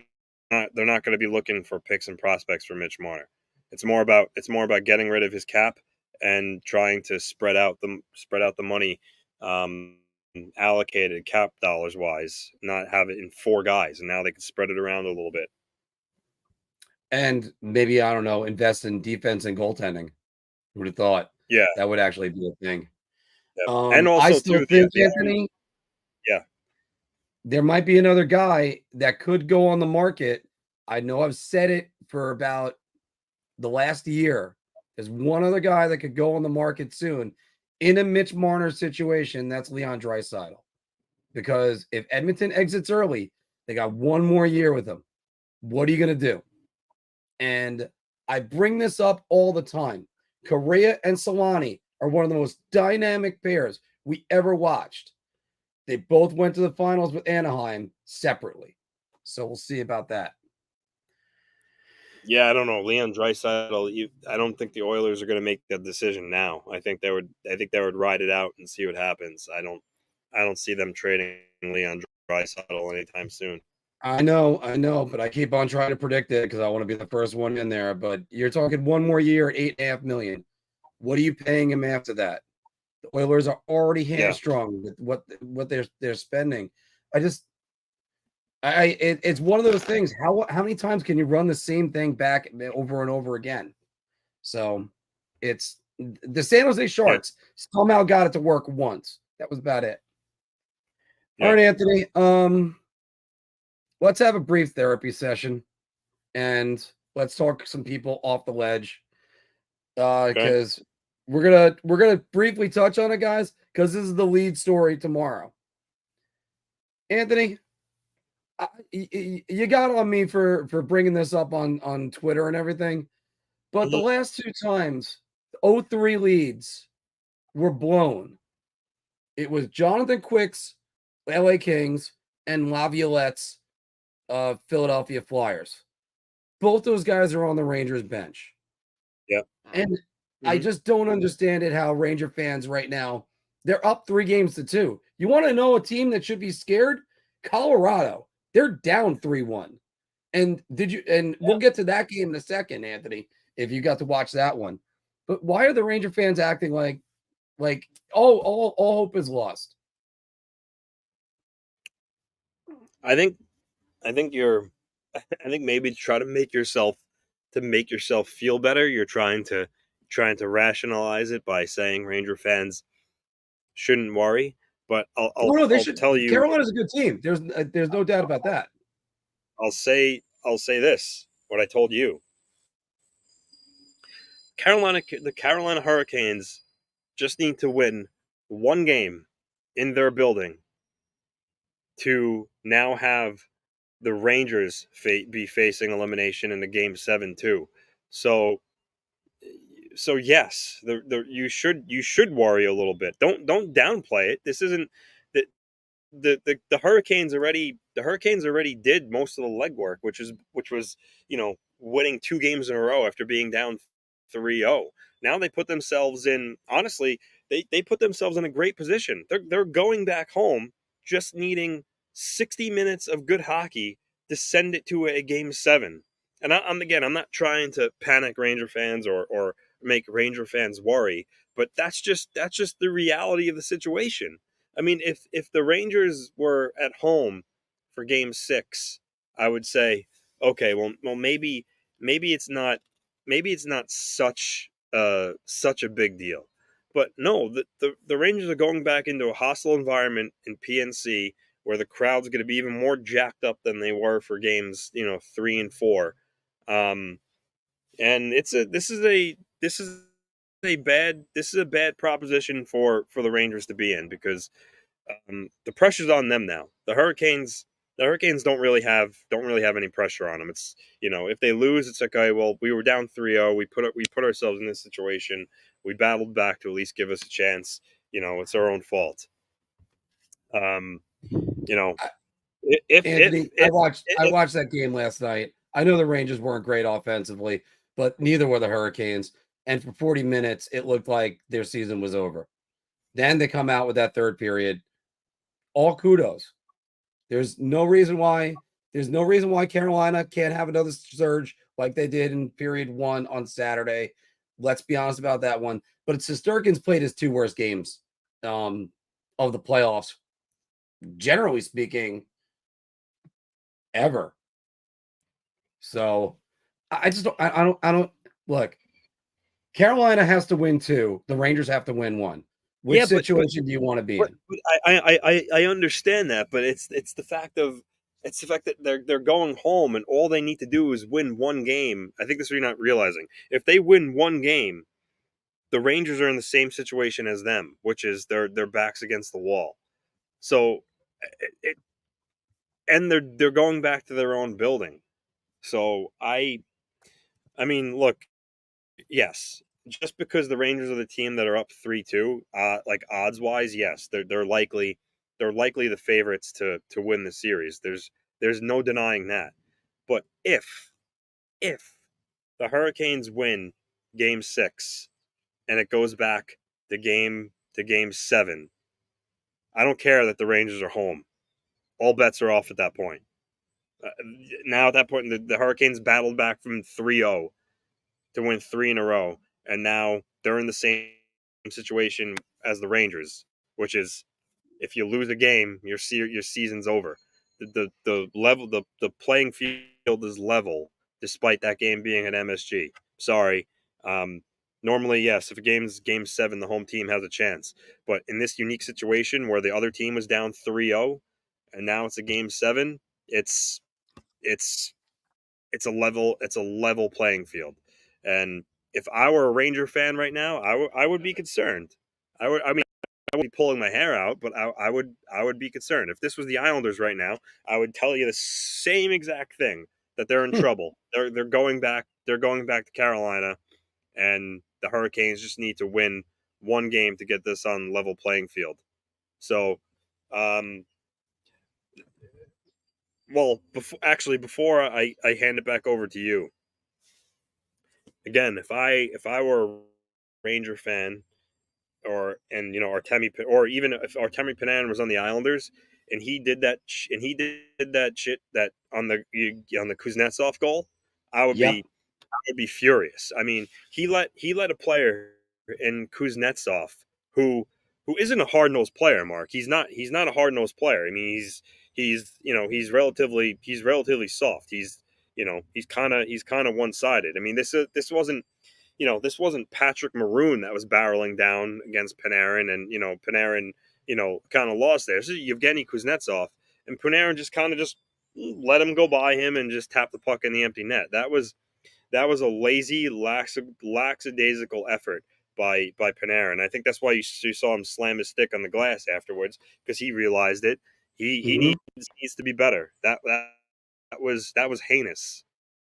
not going to be looking for picks and prospects for Mitch Marner. It's more about getting rid of his cap and trying to spread out the money, allocated cap dollars wise, not have it in four guys, and now they can spread it around a little bit. And maybe, I don't know, invest in defense and goaltending. Who would have thought Yeah, that would actually be a thing? yeah. And I also still too think, the Anthony, yeah. there might be another guy that could go on the market. I know I've said it for about the last year. There's one other guy that could go on the market soon in a Mitch Marner situation. That's Leon Draisaitl. Because if Edmonton exits early, they got one more year with him. What are you going to do? And I bring this up all the time. Correa and Solani are one of the most dynamic pairs we ever watched. They both went to the finals with Anaheim separately. So we'll see about that. Yeah, I don't know. Leon Draisaitl. I don't think the Oilers are going to make that decision now. I think they would. I think they would ride it out and see what happens. I don't see them trading Leon Draisaitl anytime soon. I know, but I keep on trying to predict it because I want to be the first one in there. But you're talking one more year at $8.5 million. What are you paying him after that? The Oilers are already Yeah, hamstrung with what they're spending. I just it's one of those things. How many times can you run the same thing back over and over again? So it's the San Jose yeah, Sharks somehow got it to work once. That was about it. All yeah. right, Anthony. Let's have a brief therapy session and let's talk some people off the ledge. Okay. Because we're gonna briefly touch on it, guys, because this is the lead story tomorrow. Anthony, you got on me for bringing this up on Twitter and everything, but the Mhm. last two times, 0-3 leads were blown. It was Jonathan Quick's LA Kings and Laviolette's Philadelphia Flyers. Both those guys are on the Rangers bench. Yeah. And I Hmm. just don't understand it how Ranger fans right now, they're up 3-2. You want to know a team that should be scared? Colorado. They're down 3-1. And we'll get to that game in a second, Anthony, if you got to watch that one. But why are the Ranger fans acting like all hope is lost? I think I think you're I think maybe to try to make yourself feel better, you're trying to rationalize it by saying Ranger fans shouldn't worry. But I'll Oh I'll, no, they I'll should. tell you Carolina's a good team. There's no doubt about that. I'll say this, what I told you. The Carolina Hurricanes just need to win one game in their building to now have the Rangers be facing elimination in the game 7 too. So yes, you should worry a little bit. Don't downplay it. This isn't the Hurricanes already did most of the legwork, which was winning two games in a row after being down 3-0. Now they put themselves in. Honestly, they put themselves in a great position. They're going back home, just needing 60 minutes of good hockey to send it to a game seven. And I'm not trying to panic Ranger fans or make Ranger fans worry, but that's just the reality of the situation. I mean, if the Rangers were at home for game six, I would say, okay, well maybe it's not such a big deal. But no, the Rangers are going back into a hostile environment in PNC where the crowd's going to be even more jacked up than they were for games, 3 and 4. Um, and this is a bad proposition for the Rangers to be in, because the pressure's on them now. The Hurricanes don't really have any pressure on them. It's, if they lose, it's like, okay, well, we were down 3-0. We put ourselves in this situation. We battled back to at least give us a chance. It's our own fault. Um, you know, Anthony, I if watched that game last night. I know the Rangers weren't great offensively, but neither were the Hurricanes. And for 40 minutes, it looked like their season was over. Then they come out with that third period. All kudos. There's no reason why. There's no reason why Carolina can't have another surge like they did in period one on Saturday. Let's be honest about that one. But it's Shesterkin's played his two worst games of the playoffs, generally speaking, ever. So I just don't. I don't look. Carolina has to win two. The Rangers have to win one. Which yeah, but situation do you want to be But, in? but I understand that, but it's the fact that they're going home and all they need to do is win one game. I think that's what you're not realizing. If they win one game, the Rangers are in the same situation as them, which is their backs against the wall. So, it, and they're going back to their own building. So I mean, look, yes, just because the Rangers are the team that are up 3-2, like odds wise, yes, they're likely the favorites to win the series. There's no denying that. But if the Hurricanes win Game 6 and it goes back to Game 7, I don't care that the Rangers are home. All bets are off at that point. Uh, Now at that point, the Hurricanes battled back from 3-0 to win three in a row, and now they're in the same situation as the Rangers, which is, if you lose a game, your season's over. The playing field is level, despite that game being at MSG. Sorry. Um, Normally, yes, if a game's Game 7, the home team has a chance. But in this unique situation where the other team was down 3-0, and now it's a Game 7, it's it's it's a level playing field. And if I were a Ranger fan right now, I would be concerned. I would be pulling my hair out, but I would be concerned. If this was the Islanders right now, I would tell you the same exact thing, that they're in trouble. They're going back. They're going back to Carolina, and the Hurricanes just need to win one game to get this on level playing field. So, um, well, before I hand it back over to you, again, if I were a Ranger fan, or even if Artemi Panarin was on the Islanders and he did that shit that on the Kuznetsov goal, I would Yep. be I would be furious. I mean, he let a player in Kuznetsov who isn't a hard nosed player. Mark, he's not a hard nosed player. I mean, he's relatively soft. He's kind of one sided. I mean, this wasn't Patrick Maroon that was barreling down against Panarin, and Panarin kind of lost there. This is Yevgeny Kuznetsov, and Panarin just let him go by him and just tap the puck in the empty net. That was a lazy, lackadaisical effort by Panarin. I think that's why you saw him slam his stick on the glass afterwards, because he realized it. He Mhm. needs to be better. That was heinous.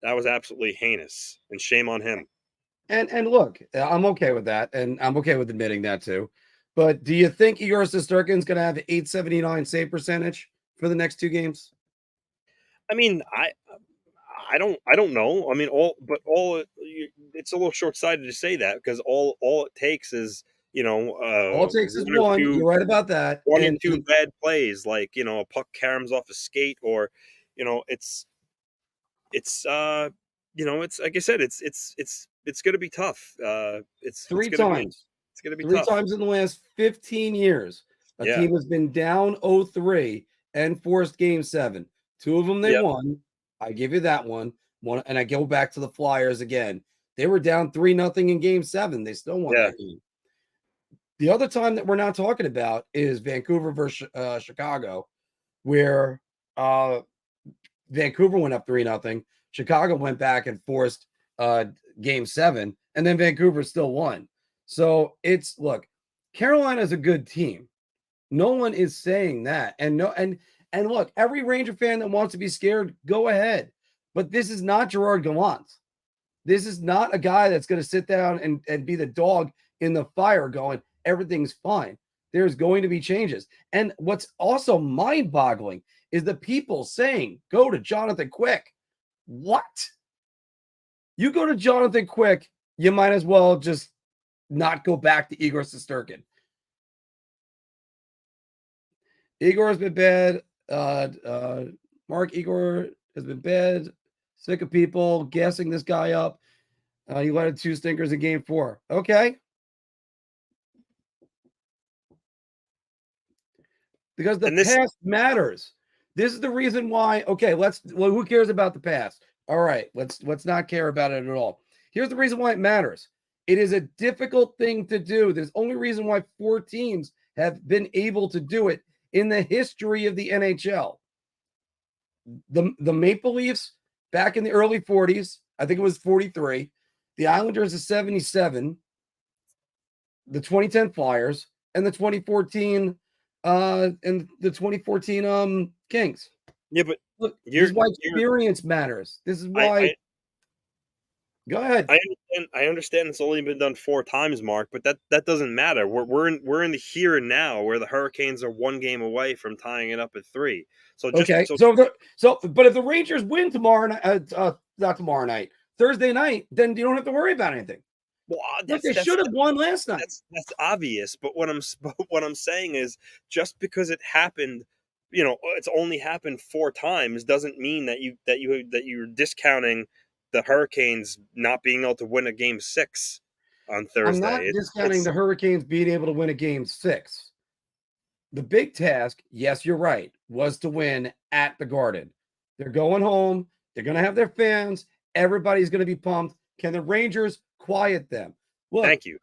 That was absolutely heinous, and shame on him. And look, I'm okay with that, and I'm okay with admitting that too. But do you think Igor Shesterkin's going to have 879 save percentage for the next two games? I mean, I don't know. I mean, it's a little short sighted to say that, because all it takes is All it takes is one. You're right about that. one or And two bad plays, like a puck caroms off a skate, or it's it's like I said, it's going to be tough. It's three going to be times, it's going to be three tough. times in the last 15 years, a Yeah. team has been down 0-3 and forced game seven. Two of them they Yep. won. I give you that one. One, and I go back to the Flyers again. They were down 3-0 in game seven. They still won Yeah. that game. The other time that we're not talking about is Vancouver versus Chicago, where Vancouver went up 3-0. Chicago went back and forced uh, game seven, and then Vancouver still won. So it's look, Carolina's a good team. No one is saying that. And look, every Ranger fan that wants to be scared, go ahead. But this is not Gerard Gallant. This is not a guy that's going to sit down and be the dog in the fire going, everything's fine. There's going to be changes. And what's also mind boggling is the people saying, go to Jonathan Quick. What? You go to Jonathan Quick, you might as well just not go back to Igor Shesterkin. Igor has been bad. Mark Igor has been bad. Sick of people gassing this guy up. He led 2 stinkers in game 4. Okay. Because the past matters. This is the reason why. Okay, who cares about the past? All right, let's not care about it at all. Here's the reason why it matters. It is a difficult thing to do. There's only reason why 4 teams have been able to do it in the history of the NHL. The Maple Leafs back in the early 40s, I think it was 43. The Islanders of 77, the 2010 Flyers, and the 2014 Kings. Yeah, but look, this is why experience matters. This is why. Go ahead. I understand it's only been done 4 times, Mark, but that doesn't matter. We're in the here and now, where the Hurricanes are 1 game away from tying it up at 3. So but if the Rangers win tomorrow night, not tomorrow night, Thursday night, then you don't have to worry about anything. Well, they should have won last night. That's obvious. But what I'm saying is, just because it happened, it's only happened 4 times, doesn't mean that you're discounting the Hurricanes not being able to win a game 6 on Thursday. I'm not discounting the Hurricanes being able to win a game 6. The big task, yes, you're right, was to win at the Garden. They're going home. They're going to have their fans. Everybody's going to be pumped. Can the Rangers quiet them? Look, thank you.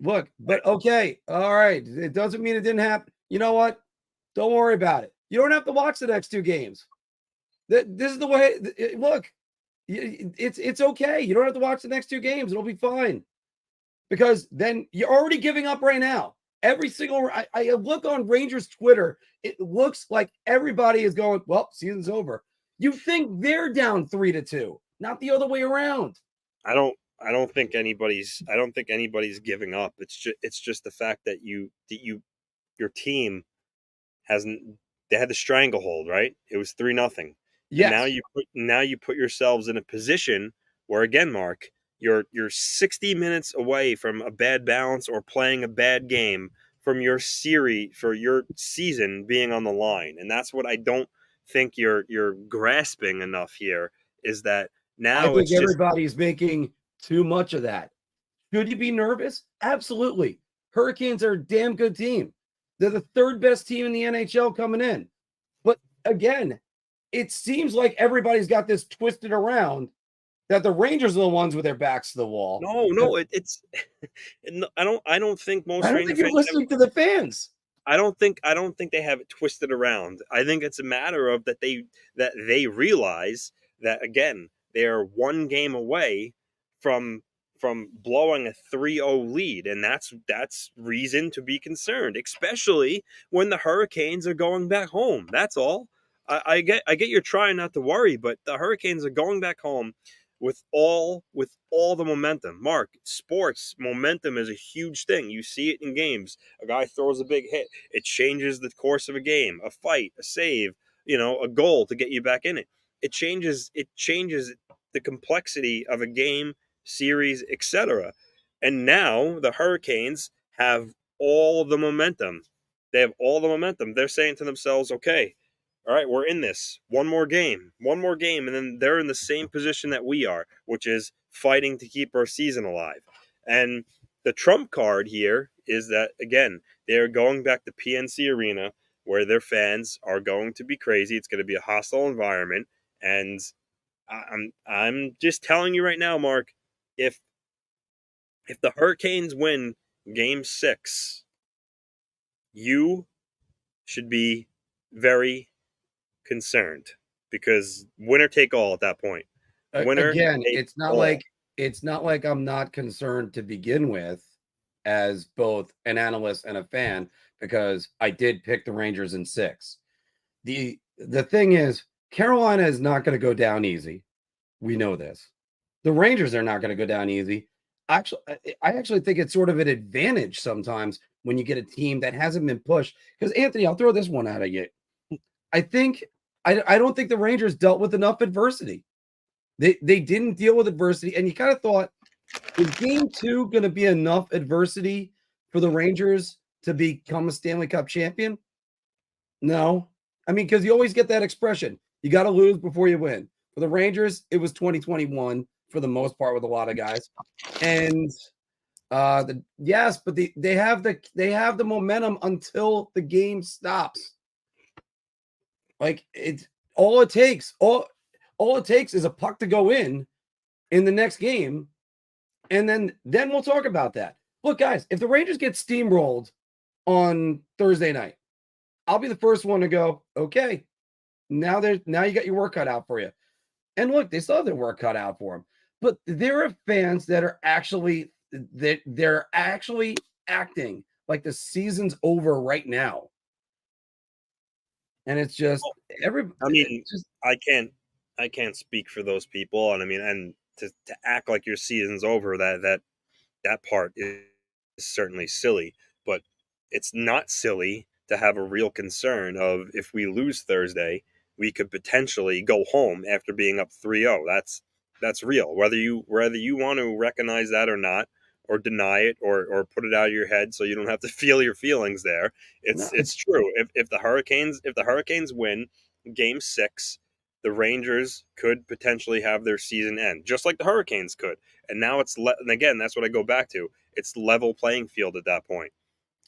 Look, but okay, all right. It doesn't mean it didn't happen. You know what? Don't worry about it. You don't have to watch the next 2 games. This is the way. Look, it's okay. You don't have to watch the next 2 games. It'll be fine. Because then you're already giving up right now. Every single I look on Rangers Twitter, it looks like everybody is going, well, season's over. You think they're down 3-2, not the other way around. I don't think anybody's giving up. It's just the fact that your team they had the stranglehold, right? It was 3-0. Yes. Now you put yourselves in a position where, again, Mark, you're 60 minutes away from a bad balance or playing a bad game from your series for your season being on the line. And that's what I don't think you're grasping enough here, is that now I think everybody's making too much of that. Should you be nervous? Absolutely. Hurricanes are a damn good team. They're the 3rd best team in the NHL coming in. But again, it seems like everybody's got this twisted around that the Rangers are the ones with their backs to the wall. No, it's I don't think most. I don't think you're listening to the fans. I don't think they have it twisted around. I think it's a matter of that they realize that, again, they're 1 game away from blowing a 3-0 lead, and that's reason to be concerned, especially when the Hurricanes are going back home. That's all. I get you're trying not to worry, but the Hurricanes are going back home with all the momentum. Mark, sports momentum is a huge thing. You see it in games. A guy throws a big hit, it changes the course of a game, a fight, a save, a goal to get you back in it. It changes the complexity of a game, series, etc. And now the Hurricanes have all the momentum. They have all the momentum. They're saying to themselves, okay, all right, we're in this. One more game, and then they're in the same position that we are, which is fighting to keep our season alive. And the trump card here is that, again, they're going back to PNC Arena, where their fans are going to be crazy. It's going to be a hostile environment. And I'm just telling you right now, Mark, if the Hurricanes win game 6, you should be very concerned, because winner take all at that point. Winner Again, take it's not all. like I'm not concerned to begin with as both an analyst and a fan, because I did pick the Rangers in 6. The thing is, Carolina is not going to go down easy. We know this. The Rangers are not going to go down easy. Actually, I actually think it's sort of an advantage sometimes when you get a team that hasn't been pushed. Because Anthony, I'll throw this one out at you. I don't think the Rangers dealt with enough adversity. They didn't deal with adversity, and you kind of thought, is game 2 going to be enough adversity for the Rangers to become a Stanley Cup champion? No. I mean, because you always get that expression, you got to lose before you win. For the Rangers, it was 2021 for the most part with a lot of guys. And but they have the momentum until the game stops. Like, it's all it takes. All it takes is a puck to go in the next game, and then we'll talk about that. Look, guys, if the Rangers get steamrolled on Thursday night, I'll be the first one to go, okay, now you got your work cut out for you. And look, they still have their work cut out for them. But there are fans that are actually they're actually acting like the season's over right now. And it's just I can't speak for those people, and I mean, and to act like your season's over, that part is certainly silly, but it's not silly to have a real concern of, if we lose Thursday, we could potentially go home after being up 3-0. That's real. Whether you want to recognize that or not, or deny it, or put it out of your head so you don't have to feel your feelings there. It's true. If the Hurricanes win game 6, the Rangers could potentially have their season end, just like the Hurricanes could. And now and again, that's what I go back to. It's level playing field at that point.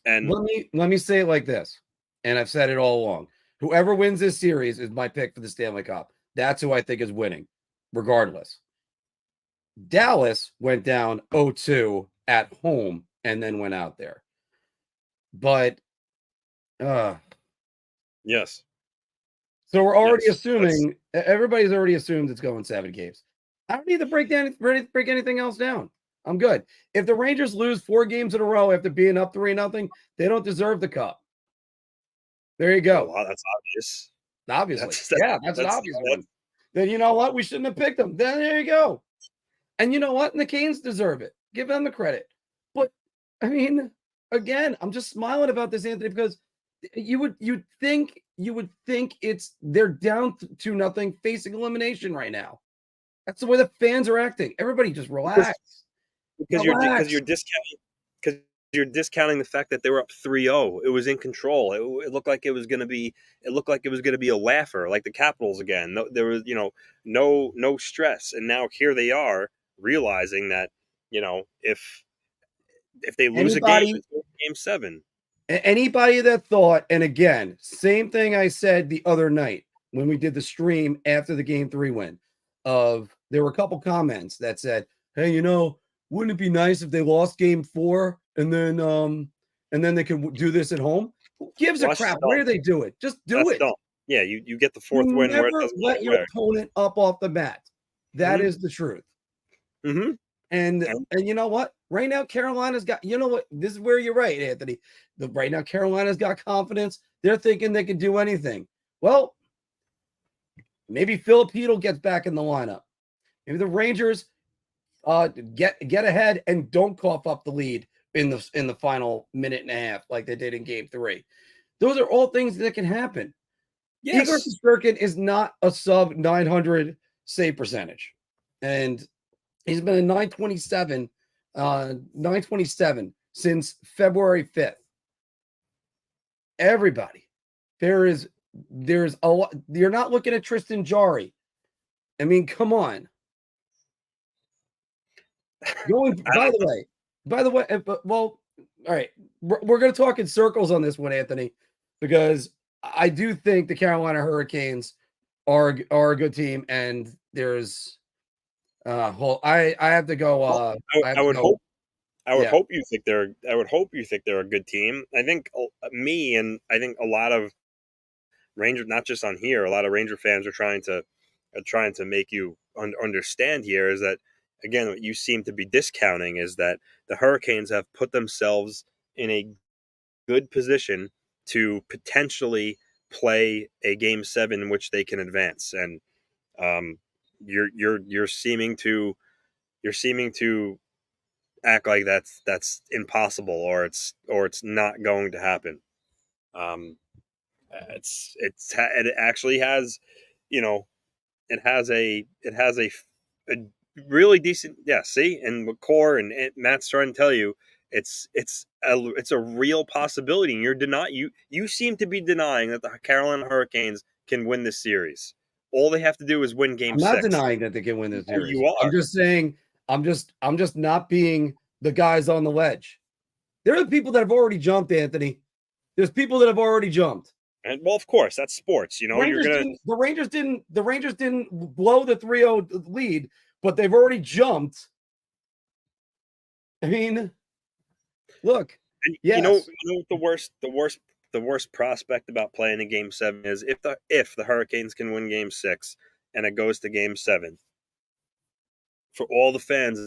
And let me say it like this, and I've said it all along. Whoever wins this series is my pick for the Stanley Cup. That's who I think is winning, regardless. Dallas went down 0-2 at home and then went out there. But yes. So we're already assuming everybody's already assumed it's going 7 games. I don't need to break anything else down. I'm good. If the Rangers lose 4 games in a row after being up 3-0, they don't deserve the cup. There you go. Well, that's obvious. Obviously. That's an obvious one. Then you know what? We shouldn't have picked them. Then there you go. And you know what? And the Canes deserve it. Give them the credit. But I mean, again, I'm just smiling about this, Anthony, because you would think they're down 2-0 facing elimination right now. That's the way the fans are acting. Everybody just relax. Because you're discounting the fact that they were up 3-0. It was in control. It looked like it was going to be a laugher, like the Capitals again. No, there was no stress, and now here they are realizing that if they lose a game, it's game 7. Anybody that thought, and again, same thing I said the other night when we did the stream after the game 3 win, there were a couple comments that said, hey, wouldn't it be nice if they lost game 4 and then they could do this at home? Who gives a crap where they do it? Just do it. Dumb. Yeah, you get the 4th win where it doesn't let your opponent up off the mat. That is the truth. Mm-hmm. And you know what? Right now, Carolina's got, what? This is where you're right, Anthony. Right now, Carolina's got confidence. They're thinking they can do anything. Well, maybe Filipino gets back in the lineup. Maybe the Rangers get ahead and don't cough up the lead in the final minute and a half like they did in game 3. Those are all things that can happen. Yes. Igor Shesterkin is not a sub 900 save percentage. And he's been a 927 since February 5th. Everybody. There's a lot. You're not looking at Tristan Jari. I mean, come on. By the way, well, all right, we're going to talk in circles on this one, Anthony, because I do think the Carolina Hurricanes are a good team, and there's I have to go. I have I to would go. hope. I would Yeah, hope you think they're. I would hope you think they're a good team. I think me and I think a lot of Ranger, not just on here, a lot of Ranger fans are trying to make you understand here is that again what you seem to be discounting is that the Hurricanes have put themselves in a good position to potentially play a game seven in which they can advance, and um, you're seeming to act like that's impossible or it's not going to happen. Um, it actually has, you know, it has a really decent, yeah. See, and what Core and Matt's trying to tell you, it's a real possibility, and you seem to be denying that the Carolina Hurricanes can win this series. All they have to do is win Game I'm not Six. denying that they can win this Oh, series. you I'm are. just saying, I'm just not being the guys on the ledge. There are people that have already jumped, Anthony. There's people that have already jumped. And well, of course, that's sports. You're gonna. The Rangers didn't blow the 3-0 lead, but they've already jumped. I mean, look, And yes, what the worst prospect about playing a game seven is if the Hurricanes can win game six and it goes to game seven. For all the fans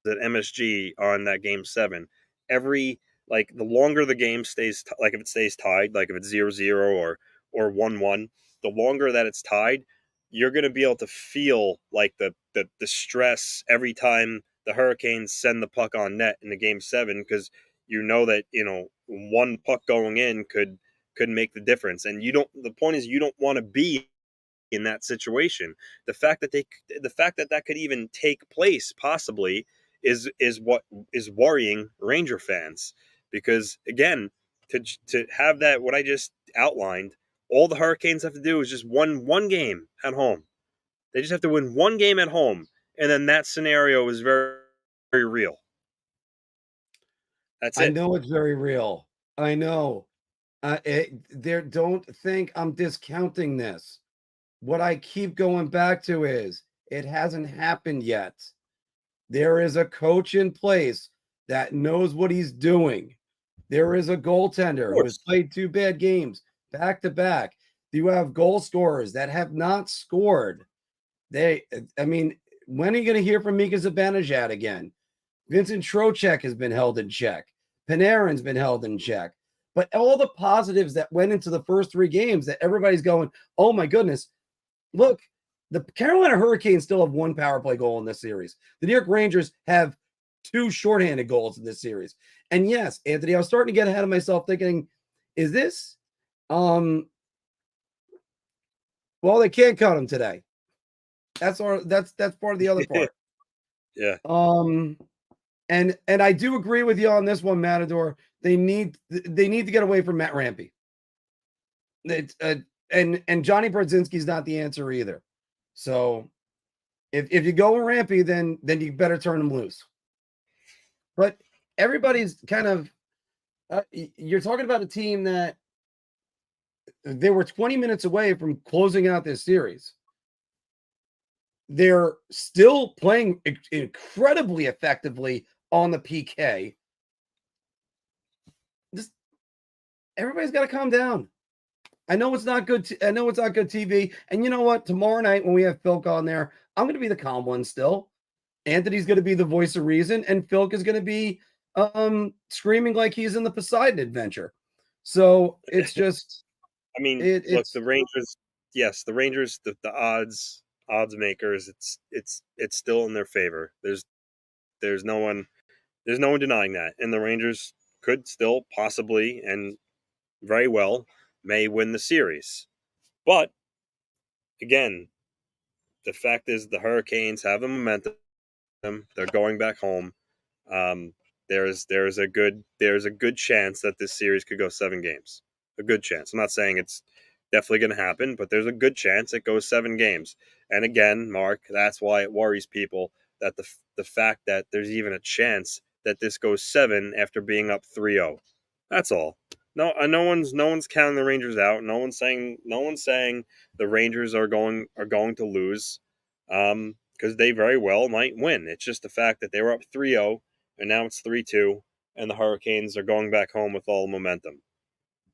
at MSG on that game seven, every like the longer the game stays, like if it stays tied, like if it's 0-0 or 1-1, the longer that it's tied, you're going to be able to feel like the stress every time the Hurricanes send the puck on net in the game seven because you know that one puck going in could make the difference, and you don't. The point is you don't want to be in that situation. The fact that could even take place possibly is what is worrying Ranger fans because again to have that what I just outlined, all the Hurricanes have to do is just one game at home. They just have to win one game at home, and then that scenario is very, very real. That's I it. know it's very real. I know. Don't think I'm discounting this. What I keep going back to is it hasn't happened yet. There is a coach in place that knows what he's doing. There is a Of goaltender who has course. played 2 bad games back to back. You have goal scorers that have not scored. I mean, when are you going to hear from Mika Zibanejad again? Vincent Trocheck has been held in check. Panarin's been held in check. But all the positives that went into the first 3 games that everybody's going, oh my goodness, look, the Carolina Hurricanes still have 1 power play goal in this series. The New York Rangers have 2 shorthanded goals in this series. And yes, Anthony, I was starting to get ahead of myself thinking, is this well, they can't cut him today. That's part of the other part. Yeah. Um and I do agree with you on this one, Matador. They need to get away from Matt Rampy. It's and Johnny Brodzinski's not the answer either. So if you go with Rampy, then you better turn him loose. But everybody's kind of you're talking about a team that they were 20 minutes away from closing out this series. They're still playing incredibly effectively on the PK. Just everybody's got to calm down. I know it's not good. I know it's not good TV. And you know what? Tomorrow night when we have Philk on there, I'm going to be the calm one still. Anthony's going to be the voice of reason, and Philk is going to be screaming like he's in the Poseidon Adventure. So it's just I mean, look, it's the Rangers. Yes, the Rangers. The odds makers. It's still in their favor. There's no one denying that, and the Rangers could still possibly and very well may win the series. But again, the fact is the Hurricanes have the momentum. They're going back home. Um, there's a good chance that this series could go 7 games. A good chance. I'm not saying it's definitely going to happen, but there's a good chance it goes 7 games. And again, Mark, that's why it worries people that the fact that there's even a chance that this goes 7 after being up 3-0. That's all. No one's counting the Rangers out. No one's saying the Rangers are going to lose, because they very well might win. It's just the fact that they were up 3-0 and now it's 3-2, and the Hurricanes are going back home with all the momentum.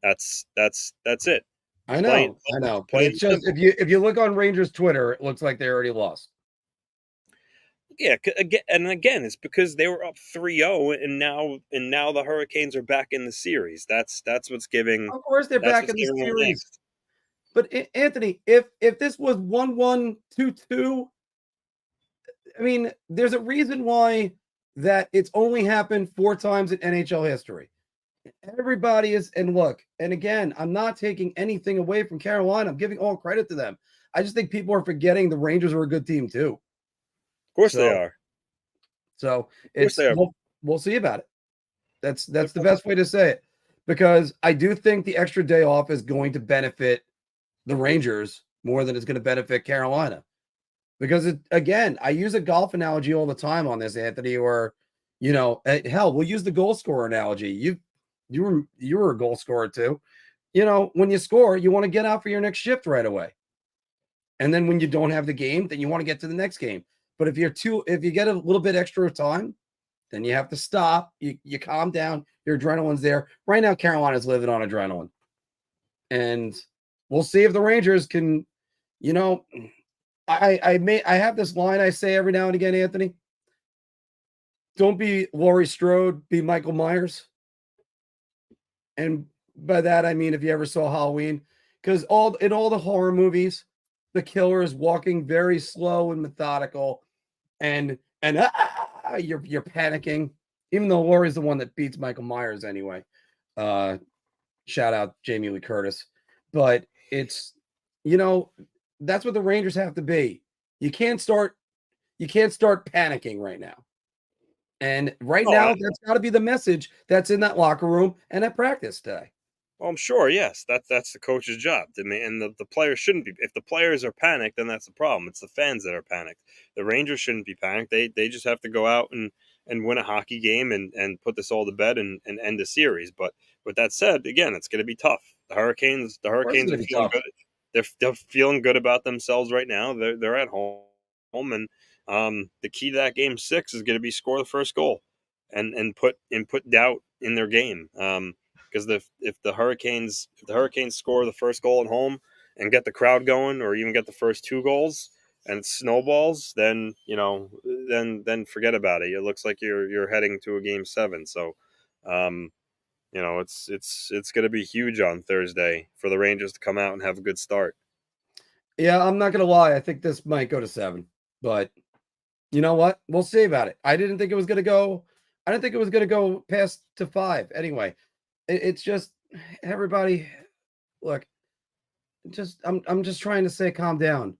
That's it. I Plain, know, but plain it's just simple. if you look on Rangers Twitter, it looks like they already lost. Yeah, again, it's because they were up 3-0, and now the Hurricanes are back in the series. That's what's giving Of course, they're that's back what's in the giving them series. angst. But Anthony, if this was 1-1, 2-2, I mean, there's a reason why that it's only happened 4 times in NHL history. Everybody is, and look, and again, I'm not taking anything away from Carolina. I'm giving all credit to them. I just think people are forgetting the Rangers are a good team too. Of course they So, are. so Of course it's they are. we'll see about it. That's the best way to say it, because I do think the extra day off is going to benefit the Rangers more than it's going to benefit Carolina. Because again, I use a golf analogy all the time on this, Anthony. Or, hell, we'll use the goal scorer analogy. You were a goal scorer too. When you score, you want to get out for your next shift right away. And then when you don't have the game, then you want to get to the next game. But if you get a little bit extra time, then you have to stop. You calm down. Your adrenaline's there. Right now, Carolina's living on adrenaline. And we'll see if the Rangers can, you know, I have this line I say every now and again, Anthony. Don't be Laurie Strode, be Michael Myers. And by that I mean if you ever saw Halloween, because in all the horror movies, the killer is walking very slow and methodical, and you're panicking, even though Laurie's the one that beats Michael Myers anyway. Shout out Jamie Lee Curtis. But it's that's what the Rangers have to be. You can't start panicking right now. And right No, now, that's got to be the message that's in that locker room and at practice today. well, I'm sure. Yes, that's the coach's job. And the players shouldn't be. If the players are panicked, then that's the problem. It's the fans that are panicked. The Rangers shouldn't be panicked. They just have to go out and win a hockey game and put this all to bed and end the series. But with that said, again, it's going to be tough. The Of course, it's Hurricanes going are to be feeling tough. good. They're feeling good about themselves right now. They're at home, and the key to that game 6 is going to be score the first goal, and put doubt in their game. Because if the Hurricanes score the first goal at home and get the crowd going, or even get the first 2 goals and it snowballs, then then forget about it. It looks like you're heading to a game 7. So, it's going to be huge on Thursday for the Rangers to come out and have a good start. Yeah, I'm not going to lie. I think this might go to 7, but you know what? We'll see about it. I didn't think it was going to go. I didn't think it was going to go past to 5. Anyway, it's just everybody. Look, I'm just trying to say, calm down.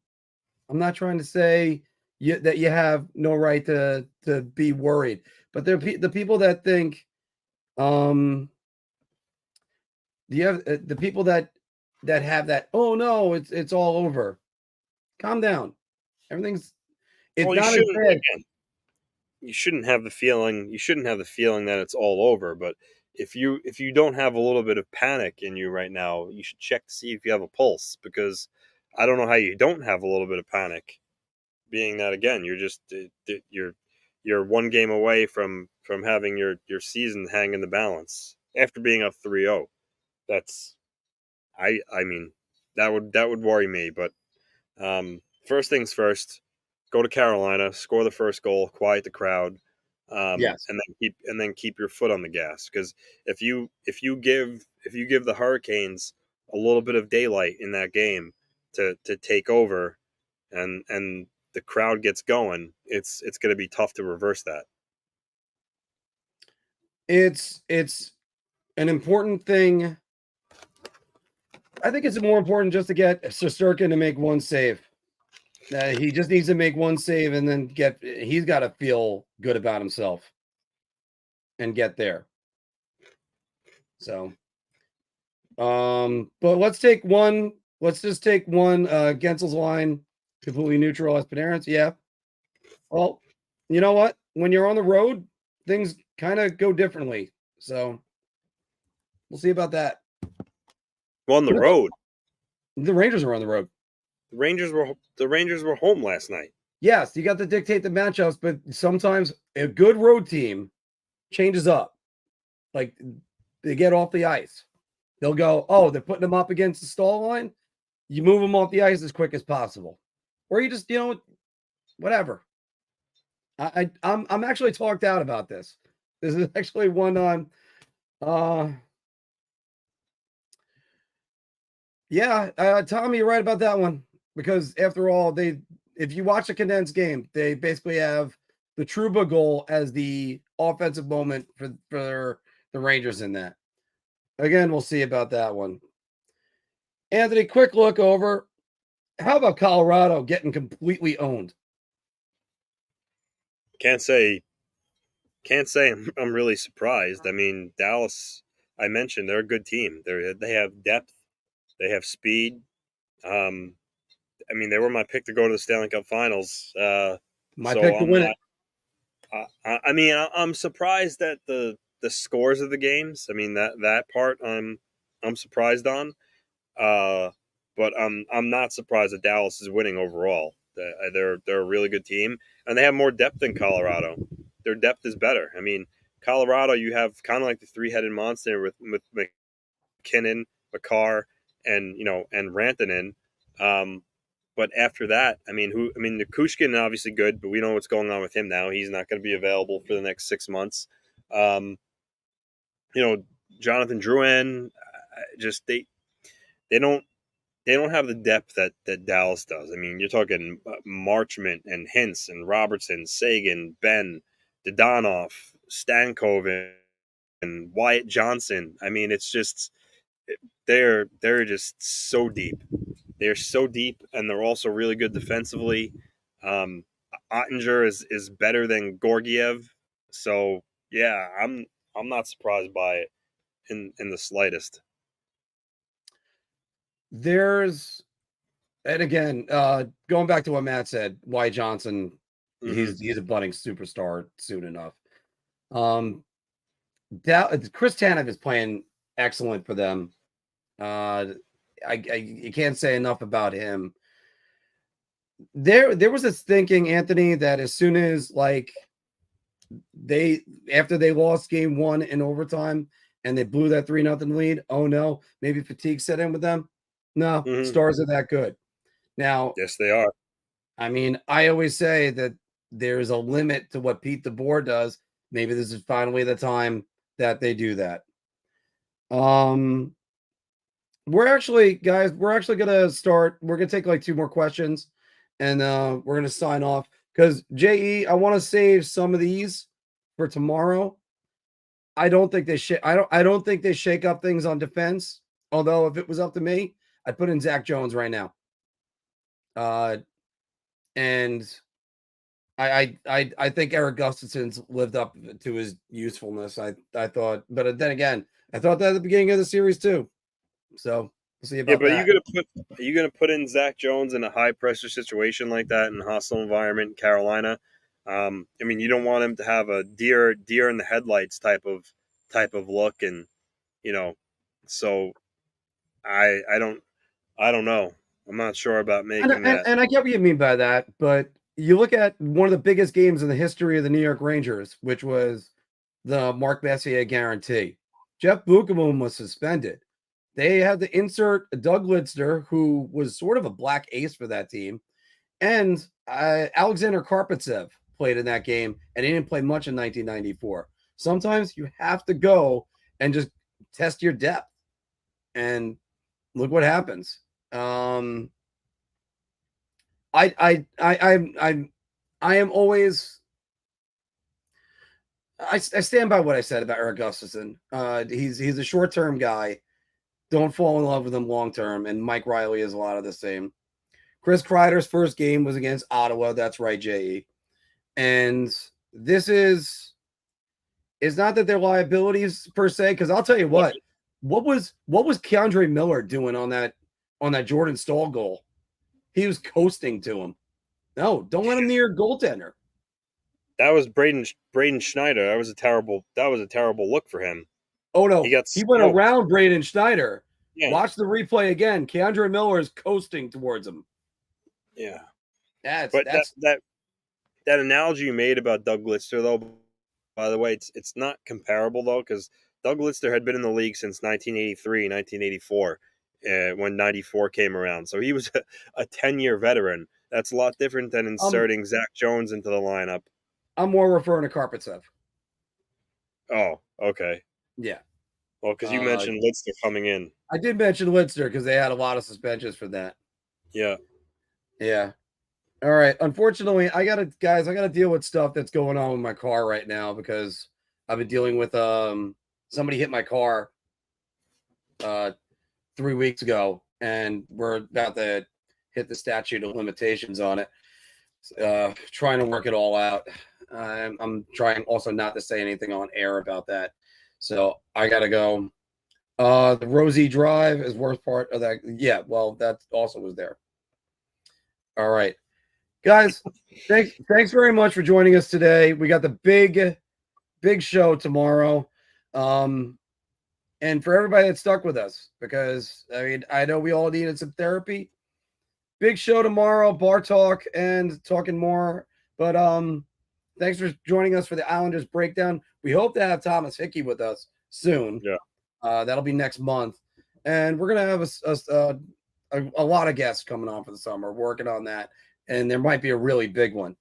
I'm not trying to say that you have no right to be worried, but the people that think, do you have the people that have that? Oh no, it's all over. Calm down. Everything's it's Well, you not as shouldn't bad. again. You shouldn't have the feeling. You shouldn't have the feeling that it's all over. But if you don't have a little bit of panic in you right now, you should check to see if you have a pulse, because I don't know how you don't have a little bit of panic. Being that again, you're just you're 1 game away from having your season hang in the balance after being up 3-0. That's I mean that would worry me. But first things first, go to Carolina, score the first goal, quiet the crowd, Yes. and then keep your foot on the gas. Because if you give the Hurricanes a little bit of daylight in that game to take over, and the crowd gets going, it's going to be tough to reverse that. It's an important thing. I think it's more important just to get Sisterkin to make one save. He just needs to make one save and then he's got to feel good about himself. and get there. So, but let's take one. Let's just take one. Gensel's line completely neutral as Panarin's. Yeah. Well, you know what? When you're on the road, things kind of go differently. So we'll see about that. Well, on the road, the Rangers are on the road. the Rangers were home last night. Yes, you got to dictate the matchups, but sometimes a good road team changes up. Like they get off the ice. They'll go, oh, they're putting them up against the stall line. You move them off the ice as quick as possible. Or you just, whatever. I'm actually talked out about this. This is actually one on Tommy, you're right about that one. Because after all, if you watch a condensed game, they basically have the Trouba goal as the offensive moment for the Rangers in that. Again, we'll see about that one. Anthony, quick look over. How about Colorado getting completely owned? Can't say I'm really surprised. I mean, Dallas, I mentioned, they're a good team. They have depth, they have speed. I mean, they were my pick to go to the Stanley Cup Finals. My pick to win it. I mean, I'm surprised at the scores of the games. I mean, that part I'm surprised on. But I'm not surprised that Dallas is winning overall. They're a really good team, and they have more depth than Colorado. Their depth is better. I mean, Colorado, you have kind of like the three-headed monster with McKinnon, Makar, and Rantanen. But after that, I mean, Nikushkin obviously good, but we know what's going on with him now. He's not going to be available for the next 6 months. Jonathan Drouin, just they don't have the depth that Dallas does. I mean, you're talking Marchment and Hintz and Robertson, Sagan, Ben, Dodonov, Stankoven, and Wyatt Johnson. I mean, it's just they're just so deep. They're so deep, and they're also really good defensively. Ottinger is better than Gorgiev, so yeah, I'm not surprised by it in the slightest. And again, going back to what Matt said, Wyatt Johnson, he's a budding superstar soon enough. Chris Tanev is playing excellent for them. I can't say enough about him. There was this thinking, Anthony, that as soon as after they lost game 1 in overtime and they blew that 3-0 lead, oh no, maybe fatigue set in with them. No, Stars are that good. Now, yes, they are. I mean, I always say that there's a limit to what Pete DeBoer does. Maybe this is finally the time that they do that. We're actually going to start. We're going to take 2 more questions and we're going to sign off because JE, I want to save some of these for tomorrow. I don't think they think they shake up things on defense. Although if it was up to me, I'd put in Zach Jones right now. And I think Eric Gustafson's lived up to his usefulness. I thought, but then again, I thought that at the beginning of the series too. So we'll see about that. Are you gonna put in Zach Jones in a high pressure situation like that in a hostile environment in Carolina? I mean, you don't want him to have a deer in the headlights type of look, and so I don't know. I'm not sure about making that. And I get what you mean by that, but you look at one of the biggest games in the history of the New York Rangers, which was the Mark Messier guarantee. Jeff Buchanan was suspended. They had to insert Doug Lidster, who was sort of a black ace for that team, and Alexander Karpatsev played in that game, and he didn't play much in 1994. Sometimes you have to go and just test your depth, and look what happens. I am always. I stand by what I said about Eric Gustafson. He's a short-term guy. Don't fall in love with him long term. And Mike Riley is a lot of the same. Chris Kreider's first game was against Ottawa. That's right, JE. And this is It's not that they're liabilities per se, because I'll tell you what was Keandre Miller doing on that Jordan Stahl goal? He was coasting to him. No, don't let him near your goaltender. That was Braden Schneider. That was a terrible look for him. Oh no, He got he went smoked. around Braden Schneider. Yeah. Watch the replay again. Keandre Miller is coasting towards him. Yeah. That's that analogy you made about Doug Lister, though, by the way, it's not comparable, though, because Doug Lister had been in the league since 1983, 1984, when 94 came around. So he was a 10-year veteran. That's a lot different than inserting Zach Jones into the lineup. I'm more referring to Karpatsev. Oh, okay. Yeah. Well, because you mentioned Lister coming in. I did mention Lister because they had a lot of suspensions for that. Yeah. Yeah. All right. Unfortunately, I gotta deal with stuff that's going on with my car right now because I've been dealing with somebody hit my car 3 weeks ago, and we're about to hit the statute of limitations on it. Trying to work it all out. I'm trying also not to say anything on air about that. So I gotta go. The Rosie Drive is worst part of that. Yeah, well, that also was there. All right. Guys, thanks very much for joining us today. We got the big show tomorrow. And for everybody that stuck with us, because I mean, I know we all needed some therapy. Big show tomorrow, bar talk and talking more. But thanks for joining us for the Islanders breakdown. We hope to have Thomas Hickey with us soon. Yeah. That'll be next month. And we're gonna have a lot of guests coming on for the summer, working on that. And there might be a really big one.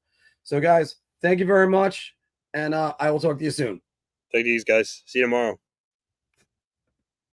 So, guys, thank you very much. And I will talk to you soon. Take it easy, guys. See you tomorrow.